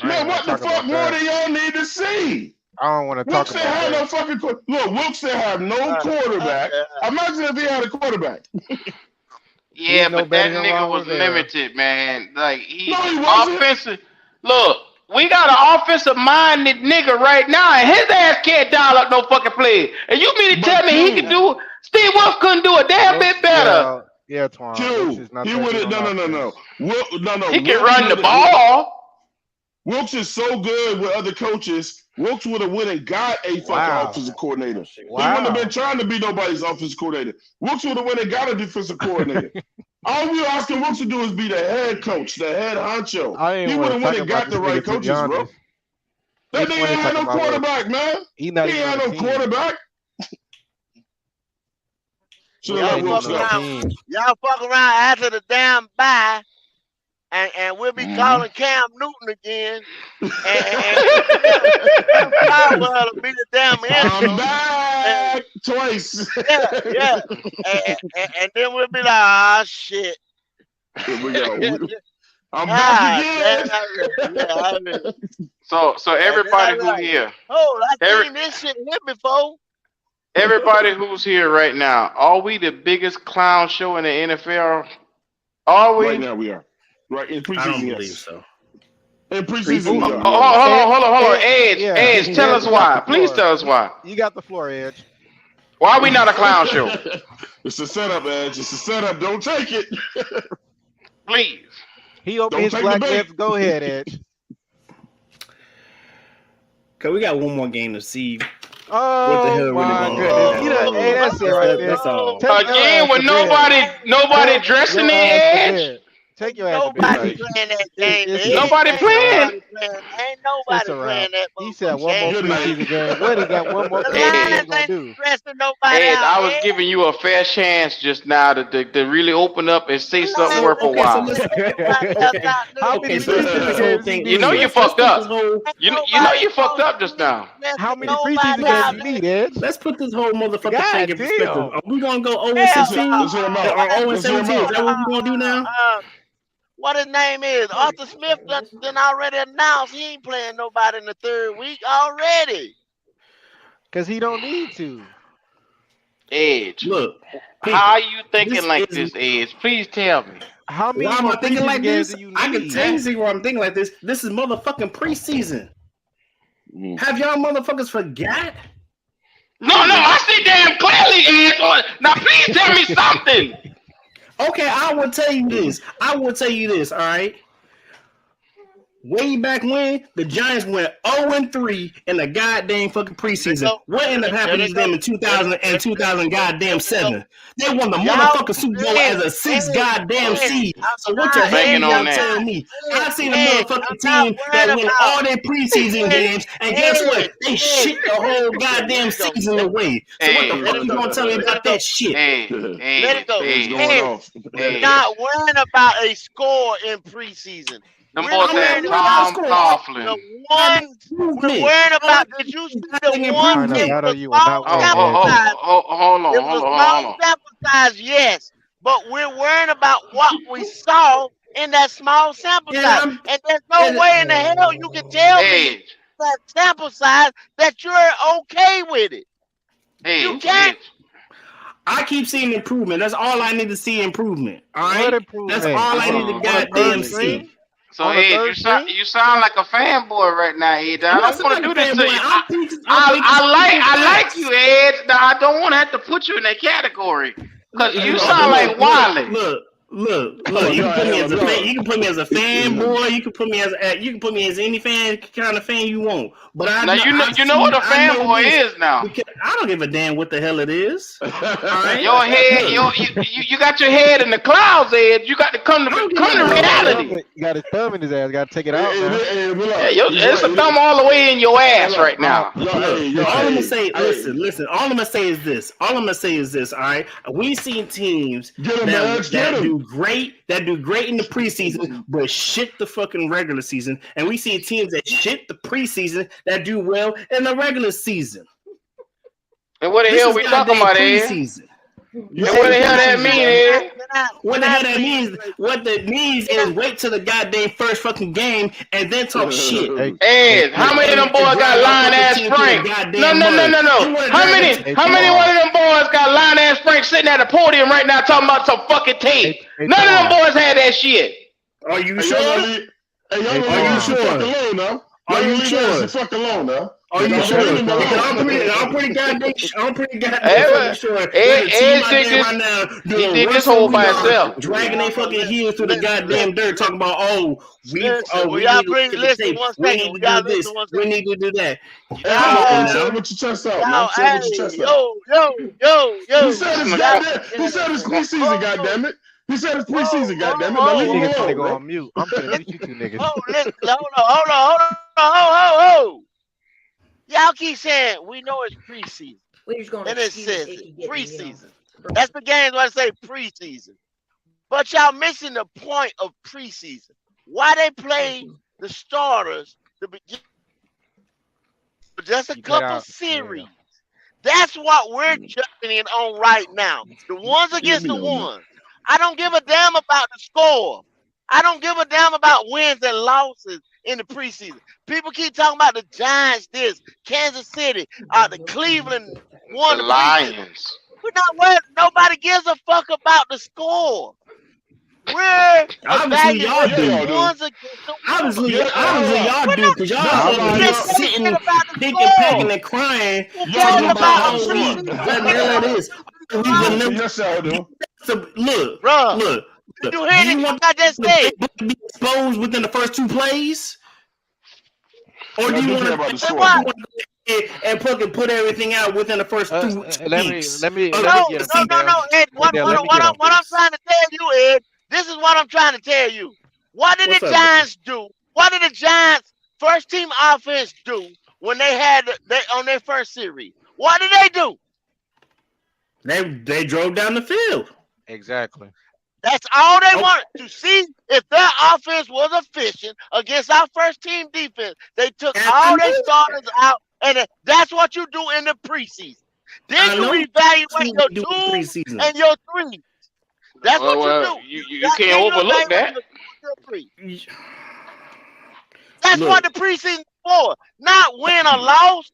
Man, what the fuck more do y'all need to see? I don't want to talk about that. No fucking look, Wilkes didn't have no quarterback. Imagine if he had a quarterback. Yeah, but that nigga was limited, man. Like he offensive. Look, we got an offensive minded nigga right now, and his ass can't dial up no fucking play. And you mean to tell me he can do? Steve Wilkes couldn't do a damn bit better. Yeah, Twan. He would have no. He can run the ball. Wilkes is so good with other coaches. Wilkes would have went and got a fucking offensive coordinator. Wow. He wouldn't have been trying to be nobody's offensive coordinator. Wilkes would have went and got a defensive coordinator. All we're asking Wilkes to do is be the head coach, the head honcho. He would have went and got the right coaches, bro. That nigga ain't had no quarterback, man. He ain't had no quarterback. Y'all fuck around after the damn bye. And we'll be calling Cam Newton again. And will be the damn answer. I'm back twice. Yeah. And then we'll be like, ah, shit. Here we go. I'm back again. So everybody who's here. Oh, I've seen this shit here before. Everybody who's here right now, are we the biggest clown show in the NFL? Are we? Right now we are. Right in preseason, I don't believe so. In preseason, hold on. Edge, tell us why. Please tell us why. You got the floor, Edge. Why are we not a clown show? It's a setup, Edge. It's a setup. Don't take it. Please. He opened his black lips. Go ahead, Edge. Okay, we got one more game to see. Oh, what the hell my goodness. Hey, that's it right there. That's all. Again, with nobody dressing their Edge. Take your ass Nobody playing that game. Nobody playing. Ain't nobody playing that. He said one more preseason game. What he got one more game to do? Ed, I was giving you a fair chance just now to really open up and say something worth a while. You know you fucked up. You know you fucked up just now. How many preseason games you need, Ed? Let's put this whole motherfucking thing in perspective. Are we gonna go 0-16 or 0-17? Is that what we're gonna do now? What his name is? Arthur Smith done already announced he ain't playing nobody in the third week already. Because he don't need to. Edge. Look. How are you thinking like this, Edge? Please tell me. How many why am I thinking like this? You I can tell you why I'm thinking like this. This is motherfucking preseason. Have y'all motherfuckers forgot? No, I see damn clearly, Edge. Now please tell me something. Okay, I will tell you this. All right. Way back when the Giants went 0-3 in the goddamn fucking preseason. What ended up happening to them in 2000 and 2007? They won the motherfucking Super Bowl as a 6th goddamn seed. So what the hell y'all telling me? I seen a motherfucking team that win all their preseason games, and guess what? They shit the whole goddamn season away. So what the fuck you gonna tell me about that shit? Let it go. Not worrying about a score in preseason. Them boys had Tom Coughlin. The one we're worrying about, did you see the one thing? Hold on. It was small sample size, yes. But we're worrying about what we saw in that small sample size. And there's no way in the hell you can tell me that sample size that you're okay with it. You can't. I keep seeing improvement. That's all I need to see, improvement. All right? That's all I need to goddamn see. So, Ed, you sound like a fanboy right now, Ed. I don't want to do this to you. I like you, Ed. Now, I don't want to have to put you in that category because you sound like Wiley. Look. You can put me as a fan. You can put me as a fanboy. You can put me as any kind of fan you want. But you know what a fanboy is now. I don't give a damn what the hell it is. Right? Your head, you got your head in the clouds, Ed. You got to come to reality. You got his thumb in his ass. Got to take it out. It's a thumb all the way in your ass right now. All I'm gonna say, listen. All I'm gonna say is this. All right, we seen teams that do great in the preseason, but shit the fucking regular season, and we see teams that shit the preseason that do well in the regular season. And what the hell we talking about, Ed? And what the hell that mean, Ed? What the hell that means? What that means is wait till the goddamn first fucking game and then talk shit. Ed, how many of them boys got line ass Frank? No. How many one of them boys got line ass Frank sitting at the podium right now talking about some fucking tape? None of them boys had that shit. Are you sure? Are you sure? Are you sure? Fuck alone now. Are you sure? I'm pretty goddamn sure. He did this whole by himself. Dragging their fucking heels through the goddamn dirt, talking about, we need to do this. We need to do that. Say what your chest out, man. Say what your chest out. He said it's preseason, goddammit. He said it's preseason, goddammit. Now leave him alone. Go on mute. I'm gonna beat you two niggas. Hold on. Y'all keep saying we know it's preseason. And it says preseason. That's the games where I say preseason. But y'all missing the point of preseason. Why they play the starters to begin just a couple series. That's what we're jumping in on right now. The ones against the ones. I don't give a damn about the score. I don't give a damn about wins and losses in the preseason. People keep talking about the Giants, Kansas City, the Cleveland won the Lions. We're not worried. Nobody gives a fuck about the score. We're Obviously, y'all evaluating do. ones against the Obviously, y'all do, because y'all just sitting, picking, packing, and crying, talking about how we vanilla this. Yes, y'all do. So look. You hear anything I just said? To be exposed within the first 2 plays, or do you want to and put everything out within the first 2 weeks? Let me No, get Ed. What I'm trying to tell you, Ed, this is what I'm trying to tell you. What did the Giants do? What did the Giants first team offense do when they had on their first series? What did they do? They drove down the field. Exactly. That's all they wanted to see if their offense was efficient against our first team defense. They took all their starters out, and that's what you do in the preseason. Then you evaluate your 2s and your 3s. That's what you do. You can't overlook that. That's what the preseason is for, not win or loss.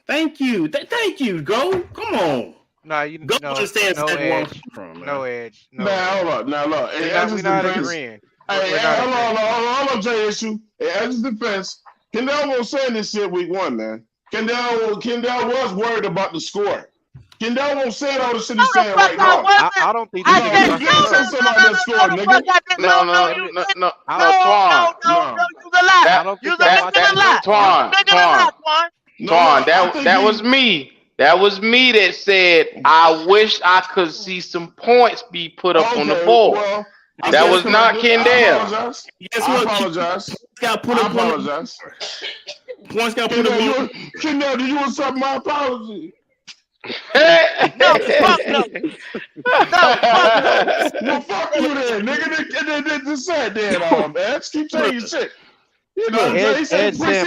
Thank you. Thank you, Go. Come on. No, you go understand no edge. No edge. No now, hold up. Now, look. We're not agreeing. Hold up, J-Issue. In Edge's defense, Kendall was saying this shit week 1, man. Kendall was worried about the score. Kendall won't say all the shit he's saying right now. I don't think you can say something about that score, nigga. No, Twan, that was me. That was me that said, I wish I could see some points be put up on the board. Well, that was not Kendall. I apologize. Points got put up. Kendall, do you accept my apology? No, fuck no. Well, fuck you then, nigga. Just say it then, man. Keep saying your shit. You know, Ed saying nothing.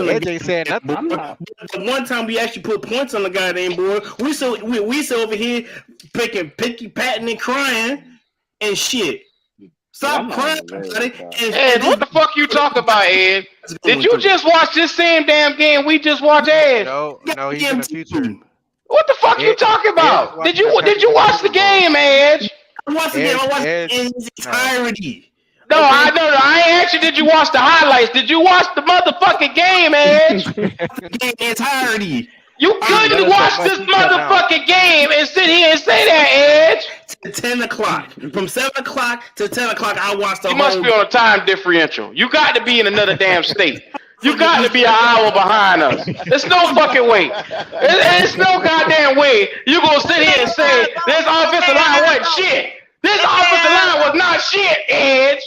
Ed ain't saying nothing. The one time we actually put points on the goddamn board, we still over here picking, patting, and crying and shit. Stop crying, buddy. Ed, what the fuck you talking about, Ed? Did you just watch this same damn game we just watched, Ed? No, he's in the future. What the fuck you talking about? Did you watch the game, Ed? I watched the game. I watched it in its entirety. No, I know. I ain't asked you, did you watch the highlights? Did you watch the motherfucking game, Edge? The entirety. You couldn't watch this motherfucking game and sit here and say that, Edge. 10 o'clock. From 7 o'clock to 10 o'clock, I watched the whole. You must be on a time differential. You got to be in another damn state. You got to be an hour behind us. There's no fucking way. There's no goddamn way you gonna sit here and say this offensive line wasn't shit. This offensive line was not shit, Edge.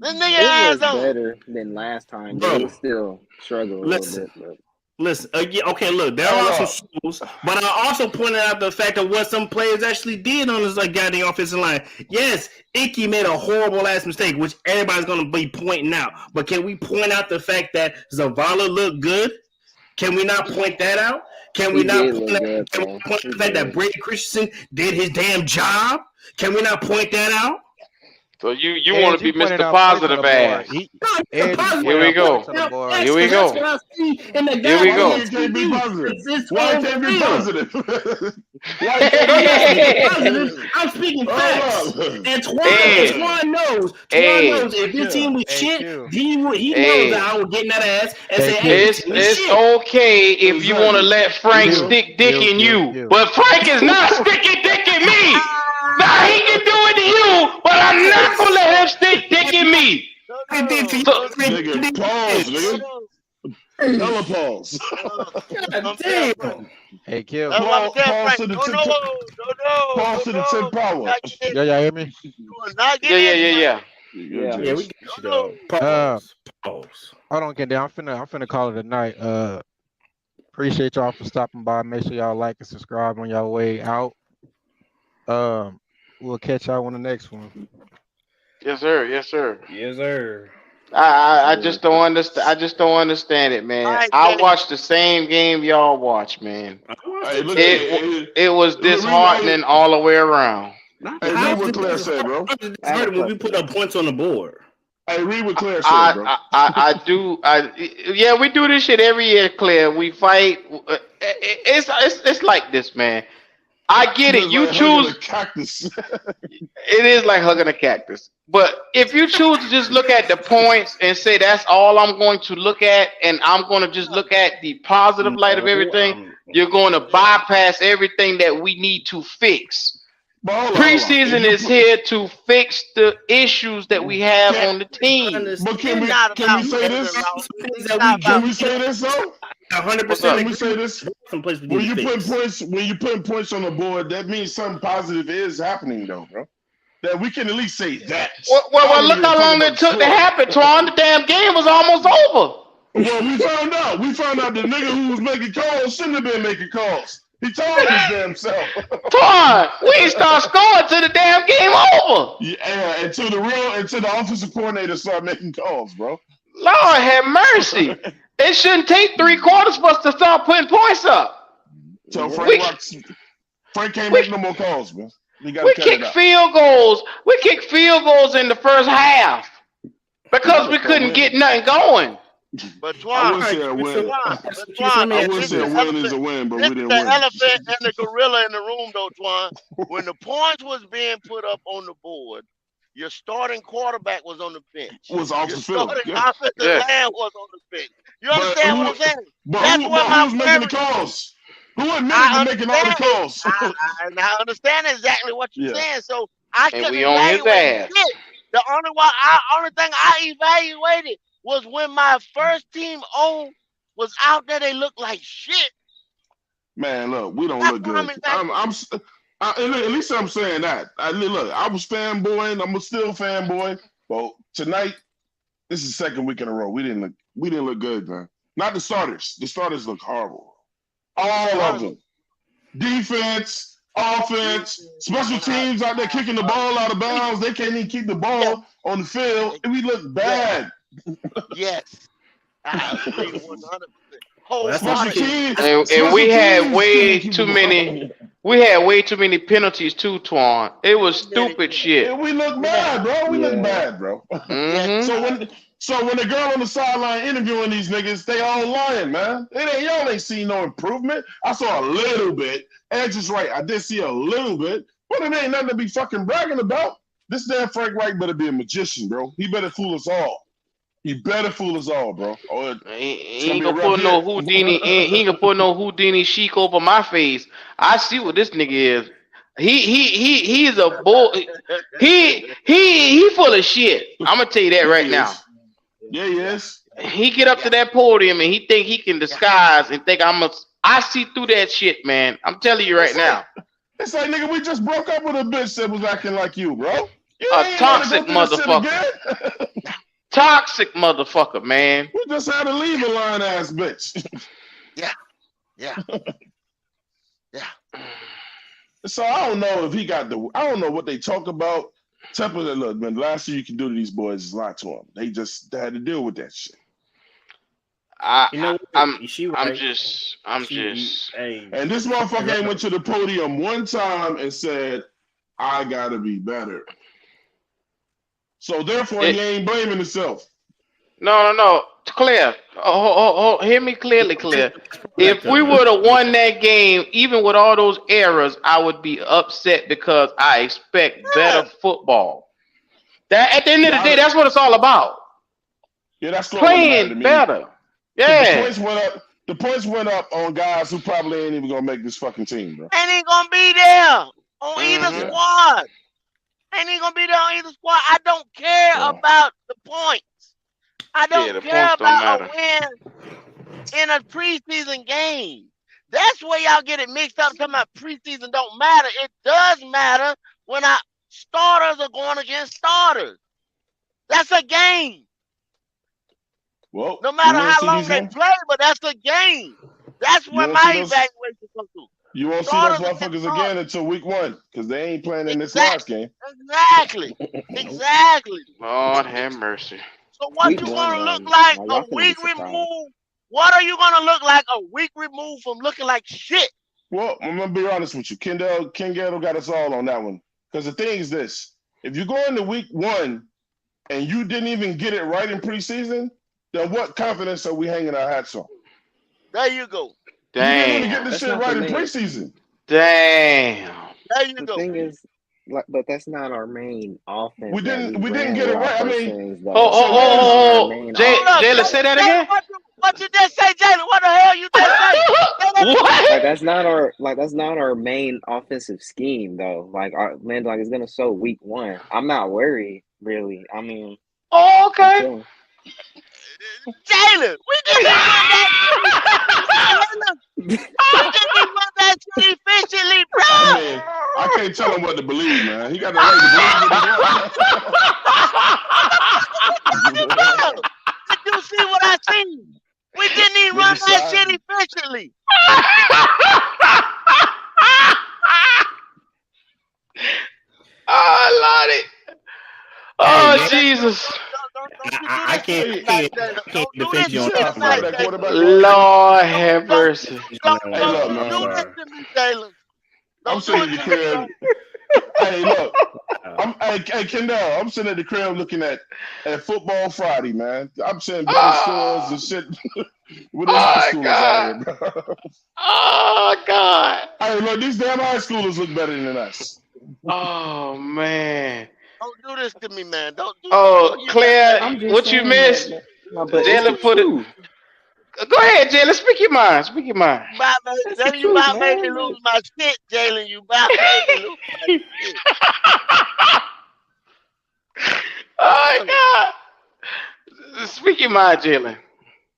This nigga was better than last time, but he still struggled a little bit. But. Listen, okay, look, there are some struggles, but I also pointed out the fact of what some players actually did on this goddamn offensive line. Yes, 𝐤𝐤𝐬 made a horrible ass mistake, which everybody's going to be pointing out. But can we point out the fact that 𝐦𝐨𝐫𝐞 looked good? Can we not point that out? Can we not point the fact that Brady Christensen did his damn job? Can we not point that out? So you want to be Mr. Positive ass. Here we go. Here we go. Here we go. Why can't be positive? Why can't be positive? I'm speaking facts. And Twan knows. Twan knows if this team was shit, he knows that I was getting that ass and say, hey, it's okay if you want to let Frank stick dick in you. But Frank is not sticking dick in me. Now he can do it to you, but I'm not gonna let him stick dick in me. Nigga, pause, nigga. Hella pause. God damn. Hey, Kill. Pause to the 10th power. Y'all hear me? Yeah. Yeah, we get you though. Pause. Hold on, Kendall. I'm finna call it a night. Appreciate y'all for stopping by. Make sure y'all like and subscribe on y'all way out. We'll catch y'all on the next one. Yes, sir. Yes, sir. Yes, sir. I just don't understand. I just don't understand it, man. I watched the same game y'all watch, man. It was disheartening all the way around. Hey, read what Claire said, bro. When we put up points on the board. Hey, read what Claire said, bro. I do. Yeah, we do this shit every year, Claire. We fight. It's like this, man. I get it. You like choose. a cactus. It is like hugging a cactus. But if you choose to just look at the points and say that's all I'm going to look at, and I'm going to just look at the positive light of everything, you're going to bypass everything that we need to fix. Preseason is here to fix the issues that we have on the team. But can we say this? Can we say this though? 100%. Can we say this? When you put points on the board, that means something positive is happening, though, bro. That we can at least say that. Well, look how long it took to happen, Twan. The damn game was almost over. Well, we found out. The nigga who was making calls shouldn't have been making calls. He told his damn self. Twan, we ain't start scoring till the damn game over. Yeah, until the offensive coordinator started making calls, bro. Lord have mercy. It shouldn't take 3 quarters for us to start putting points up. So Frank can't make no more calls, man. We kicked field goals. We kicked field goals in the first half because we couldn't get nothing going. But Twan, I wouldn't say a win is a win, but we didn't win. The elephant and the gorilla in the room, though, Twan. When the points was being put up on the board, your starting quarterback was on the bench. Was off the field. Your offensive line was on the bench. You understand what I'm saying? But who was making the calls? Who admitted to making all the calls? I understand exactly what you're saying. So I couldn't we on his ass. The only thing I evaluated was when my first team was out there. They looked like shit. Man, look, we don't look good. At least I'm saying that. Look, I was fanboying. I'm still fanboy. Well, tonight, this is the second week in a row. We didn't look good, man. Not the starters. The starters look horrible. All of them. Defense, offense, special teams out there kicking the ball out of bounds. They can't even keep the ball on the field. We look bad. Yes. I agree 100%. And we had way too many. We had way too many penalties too, Twan. It was stupid shit. Yeah, we look bad, bro. We look bad, bro. Mm-hmm. So when the girl on the sideline interviewing these niggas, they all lying, man. Y'all ain't seen no improvement. I saw a little bit. Edge is right. I did see a little bit, but it ain't nothing to be fucking bragging about. This damn Frank Reich better be a magician, bro. He better fool us all. He better fool us all, bro. He ain't gonna put no Houdini. He ain't gonna put no Houdini chic over my face. I see what this nigga is. He's a bull. He full of shit. I'm gonna tell you that right now. Yeah, he is. He get up to that podium and he think he can disguise and think I see through that shit, man. I'm telling you right now. It's like, nigga, we just broke up with a bitch that was acting like you, bro. A toxic motherfucker. Toxic motherfucker, man. We just had to leave a lying ass bitch. Yeah. So I don't know if he got I don't know what they talk about. Temple, look, man, the last thing you can do to these boys is lie to them. They had to deal with that shit. I'm just. And this motherfucker ain't went to the podium one time and said, "I gotta be better." So therefore, he ain't blaming himself. No, Claire. Hear me clearly, Claire. If we would have won that game, even with all those errors, I would be upset because I expect better football. That at the end of the day, that's what it's all about. Yeah, that's playing better. Yeah. The points went up on guys who probably ain't even gonna make this fucking team, bro. Ain't gonna be there on either squad. Ain't even gonna be there on either squad. I don't care about the points. I don't care about a win in a preseason game. That's where y'all get it mixed up. Talking about preseason don't matter. It does matter when our starters are going against starters. That's a game. Well, no matter how long they play, but that's a game. That's where my evaluation comes through. You won't see those motherfuckers again until week 1 because they ain't playing in this last game. Exactly. Lord have mercy. So what you gonna look like a week removed? What are you gonna look like a week removed from looking like shit? Well, I'm gonna be honest with you. Ken Gatto got us all on that one. Because the thing is this: if you go into week 1 and you didn't even get it right in preseason, then what confidence are we hanging our hats on? There you go. Dang. You didn't even get this shit right in preseason. Damn. There you The go. thing is, like, but that's not our main offense. We that didn't ran get it with our right. I first mean, things, though. Oh, That's not our main offense. Jalen, say that again. What you just say, Jalen? What the hell you just say? What? That's not our main offensive scheme, though. Like it's gonna show week 1. I'm not worried, really. I mean, okay. Jalen, we didn't run that shit efficiently, bro. I mean, I can't tell him what to believe, man. He got the right to believe what he wants. Did you see what I seen? We didn't even run that shit efficiently. Oh, Lordy. Oh, Jesus. I can't defend you on that. Lord have mercy. Don't do this to me, Jalen. I'm sitting at the crib. Hey, look. Hey, Kendall, I'm sitting at the crib looking at Football Friday, man. I'm seeing better scores and shit. With high schoolers out here, bro. Oh, God. Hey, look, these damn high schoolers look better than us. Oh, man. Don't do this to me, man. Don't do Claire, what you missed? Jalen put it. Go ahead, Jalen. Speak your mind. Speak your mind. You about made me lose my shit, Jalen. You about made me lose my shit. Oh, God. Speak your mind, Jalen.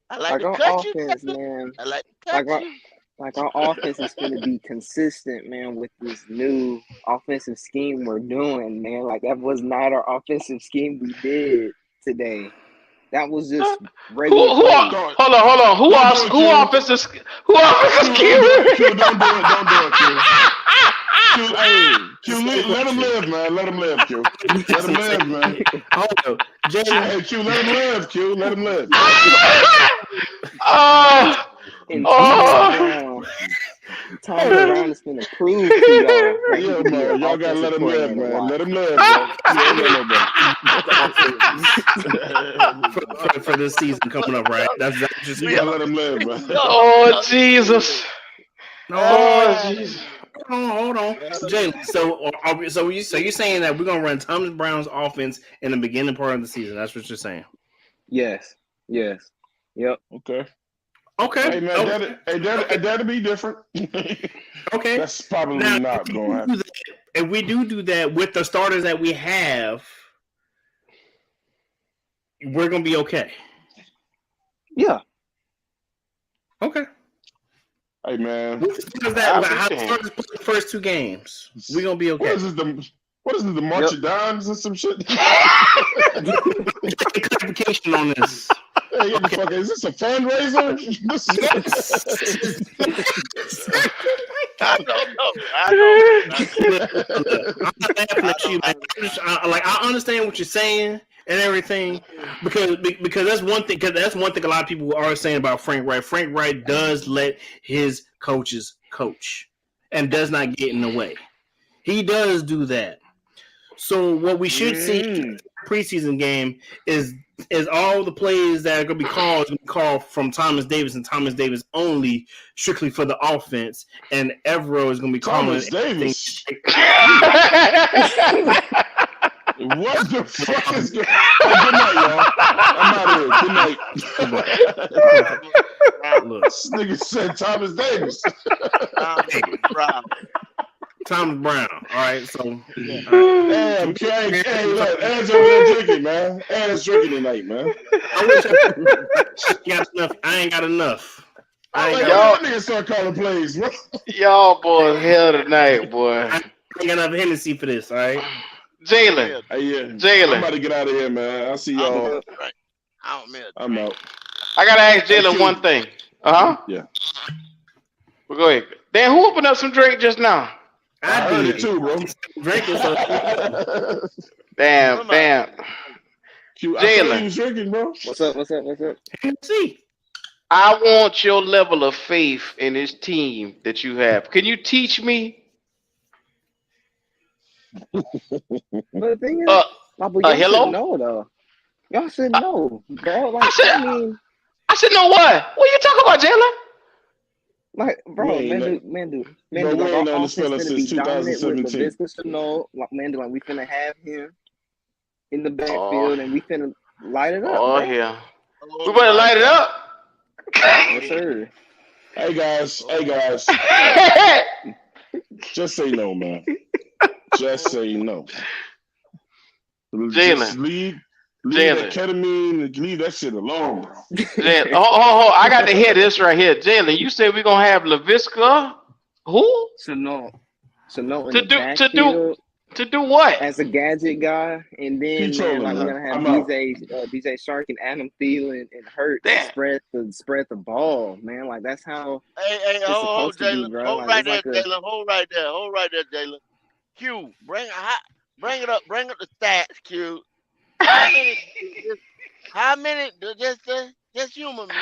I like our to cut offense, you, man. I like to cut you. Like our offense is going to be consistent, man, with this new offensive scheme we're doing, man. Like that was not our offensive scheme we did today. That was just regular. Hold on. Who offensive scheme? Don't do it, Q. Let him live, man. Let him live, Q. Let him live, man. Hey, Q, let him live, Q. Let him live. Tom Brown is gonna prove to y'all. Yeah, man. Y'all gotta let him live, man. Let him live, bro. For this season coming up, right? That's just you gotta let him live, man. Oh, Jesus. Jesus. Hold on. Jalen, so you're saying that we're gonna run Thomas Brown's offense in the beginning part of the season? That's what you're saying? Yes. Yep. Okay. Hey man, that'll be different. Okay. That's probably not going to happen. If we do that with the starters that we have, we're gonna be okay. Yeah. Okay. Hey man, how the first 2 games? We're gonna be okay. What is this, the March of Dimes or some shit? Clarification on this. Hey, okay. Is this a fundraiser? I don't know. I'm not laughing at you, man. I understand what you're saying and everything because that's one thing. Because that's one thing a lot of people are saying about Frank Reich. Frank Reich does let his coaches coach and does not get in the way. He does do that. So what we should see in the preseason game is all the plays that are going to be called from Thomas Davis and Thomas Davis only, strictly for the offense, and Evero is going to be calling Thomas Davis. What the fuck is going on? Good night, y'all. I'm out here. Good night. Look, this nigga said Thomas Davis. Thomas Brown. All right, so damn, hey, look, Ed's over there drinking, man. Ed's drinking tonight, man. I wish I got enough. I ain't got enough. Y'all niggas start calling plays, bro. Y'all boys hell tonight, boy. I ain't got enough Hennessy for this. All right, Jalen. Jalen. I'm about to get out of here, man. I'll see y'all. I'm out. I gotta ask Jalen one thing. Yeah. Well, go ahead. Dan, who opened up some drink just now? I heard it too, bro. Drinking. Damn. Jalen, you drinking, bro? What's up? See, I want your level of faith in this team that you have. Can you teach me? But the thing is, y'all should know though. Y'all should know, bro. Like, I said no what? What are you talking about, Jalen? Like, bro, man, do like our offense finna be dominant with Laviska Shenault. Like, man, like we finna have him in the backfield and we finna light it up. Oh, yeah. We better light it up. Yes, sir. Hey guys. Just say no, man. Just say no. Just leave that ketamine, leave that shit alone, bro. Jalen, I got to hear this right here. Jalen, you said we're going to have Laviska, who? Shenault in the backfield. To do what? As a gadget guy, and then man, like we're gonna have DJ Shark and Adam Thielen and Hurt spread the ball, man. Like that's how. Hey, hold Jalen. Hold right there, Jalen. Hold right there, Jalen. Q, bring it up the stats, Q. How many? Just humor me.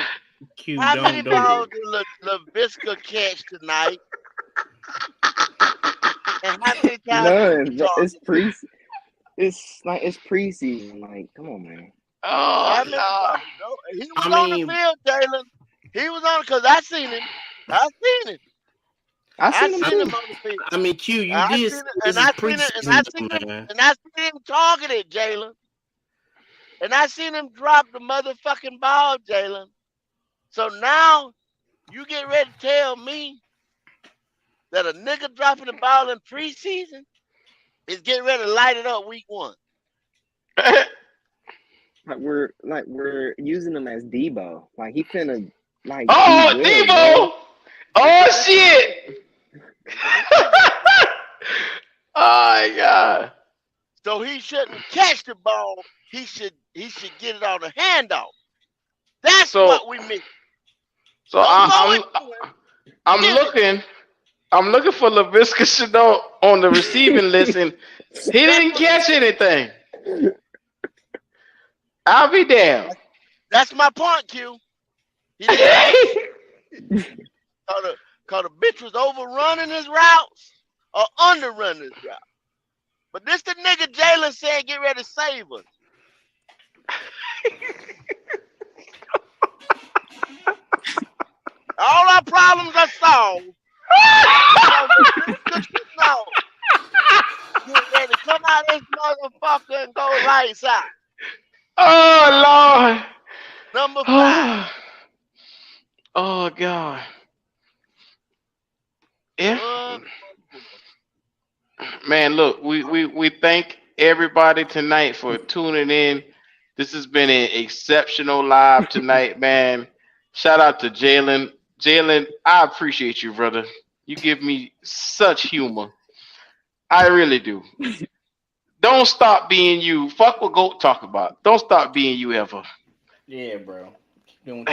Q, how many balls did Laviska catch tonight? And how many times? None. It's preseason. Like, come on, man. Oh, he was on the field, Jalen. He was on because I seen him. I seen him on the field. I mean, Q, you I did. seen him targeted, Jalen. And I seen him drop the motherfucking ball, Jalen. So now you get ready to tell me that a nigga dropping the ball in preseason is getting ready to light it up week 1. we're using him as Debo. Like he finna like. Oh, Debo! Oh shit! Oh my god! So he shouldn't catch the ball. He should get it on the handoff. That's what we miss. So I'm looking for Laviska Shenault on the receiving list, and he didn't catch anything. I'll be damned. That's my point, Q. He didn't cause the bitch was overrunning his routes or underrunning his route. But this the nigga Jalen said get ready to save us. All our problems are solved. Get ready to come out of this motherfucker and go lights out. Oh Lord. Number 5. Oh God. Yeah. Man, look, we thank everybody tonight for tuning in. This has been an exceptional live tonight, man. Shout out to Jalen. Jalen, I appreciate you, brother. You give me such humor. I really do. Don't stop being you. Fuck what GOAT talk about. Don't stop being you ever. Yeah, bro. You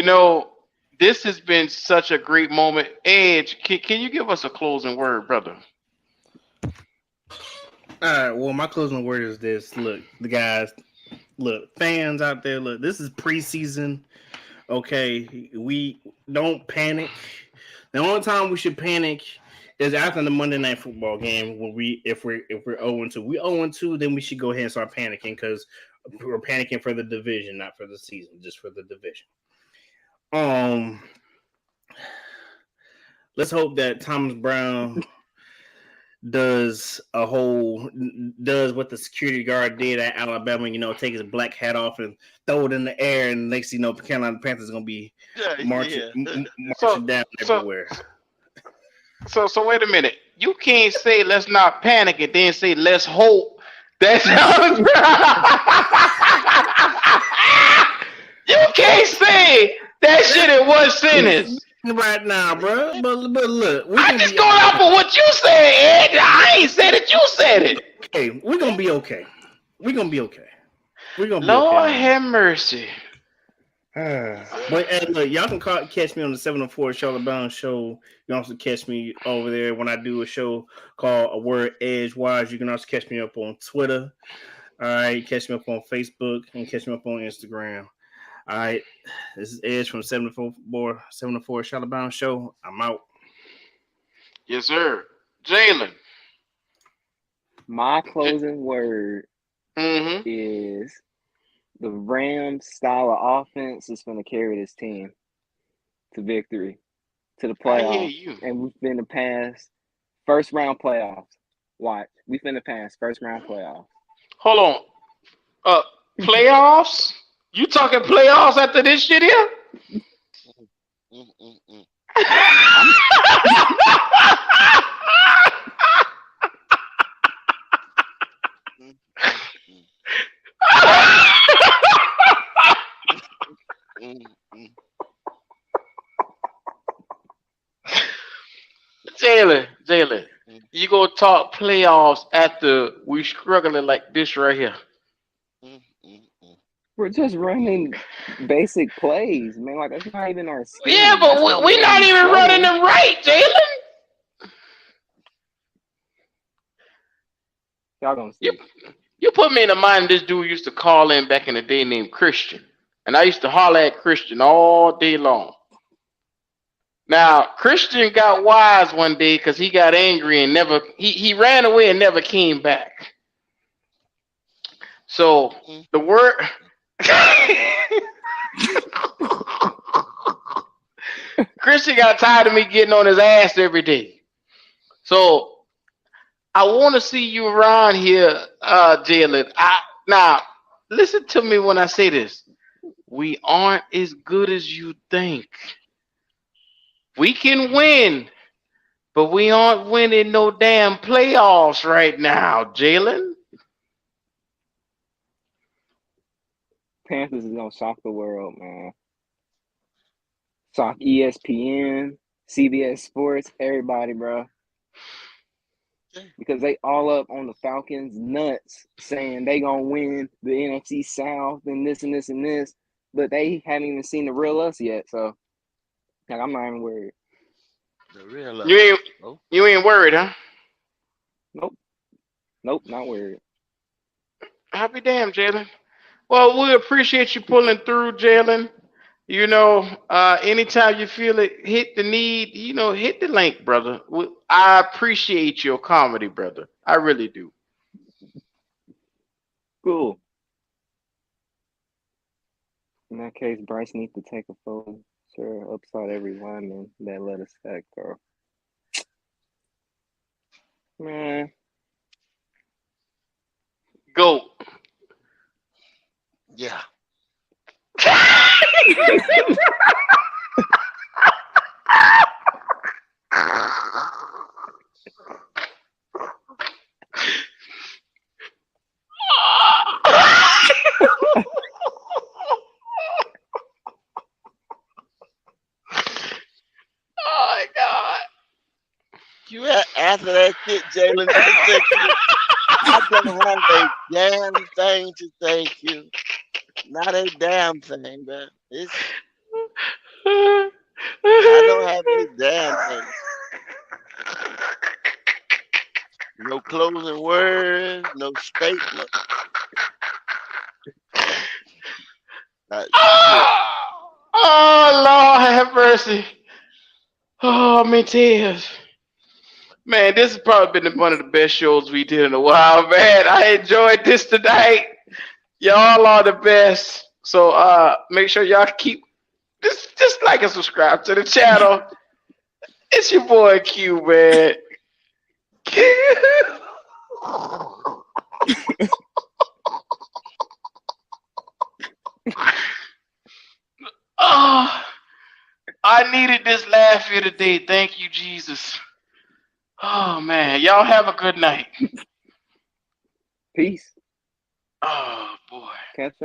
know, this has been such a great moment. Edge, can you give us a closing word, brother? All right. Well, my closing word is this. Look, the guys, fans out there, look, this is preseason. Okay, we don't panic. The only time we should panic is after the Monday Night Football game when if we're 0-2. We 0-2, then we should go ahead and start panicking because we're panicking for the division, not for the season, just for the division. Let's hope that Thomas Brown does what the security guard did at Alabama, take his black hat off and throw it in the air, and next thing you know, Carolina Panthers are gonna be marching down everywhere. So wait a minute. You can't say let's not panic and then say let's hope. That's you can't say that shit in one sentence. Right now, bro. But look, I just going off of what you said, Ed. I ain't said it. You said it. Okay, we're gonna be okay. We're gonna be okay. Lord have mercy. But look, y'all can catch me on the 704 Charlotte Bound Show. You can also catch me over there when I do a show called A Word Edgewise. You can also catch me up on Twitter. All right, catch me up on Facebook and catch me up on Instagram. All right, this is Edge from 704 Charlotte Bound Show. I'm out. Yes, sir. Jalen. My closing word is the Rams style of offense is going to carry this team. to victory, to the I hear playoffs, you. and we finna pass first round playoffs. Watch, we finna pass first round playoffs. Hold on. Playoffs? You talking playoffs after this shit here? Jalen, you gonna talk playoffs after we struggling like this right here? We're just running basic plays, man. Like that's not even our scheme. Yeah, but we're not even running them right, Jalen. Y'all gonna see. You put me in the mind of this dude used to call in back in the day named Christian. And I used to holler at Christian all day long. Now, Christian got wise one day because he got angry and he ran away and never came back. So the word Christian got tired of me getting on his ass every day. So I want to see you around here, Jalen. Now, listen to me when I say this. We aren't as good as you think. We can win, but we aren't winning no damn playoffs right now, Jalen. Panthers is gonna shock the world, man. Shock ESPN, CBS Sports, everybody, bro. Because they all up on the Falcons nuts saying they gonna win the NFC South and this and this and this, but they haven't even seen the real us yet. So, like, I'm not even worried. The real us. You ain't worried, huh? Nope, not worried. Happy damn, Jalen. Well, we appreciate you pulling through, Jalen. You know, anytime you feel it, hit the need, hit the link, brother. I appreciate your comedy, brother. I really do. Cool. In that case, Bryce needs to take a photo. Sure, upside every lineman that let us sack, bro. Man. Go. Yeah. Oh my God. You after that shit, Jalen, I don't have a damn thing to thank you. Not a damn thing, man. I don't have a damn thing. No closing words, no statement. Oh, Lord have mercy. Oh, my tears. Man, this has probably been one of the best shows we did in a while, man. I enjoyed this tonight. Y'all are the best. So make sure y'all keep just like and subscribe to the channel. It's your boy Q, man. Oh, I needed this laugh here today. Thank you, Jesus. Oh, man. Y'all have a good night. Peace. Oh, boy. Catch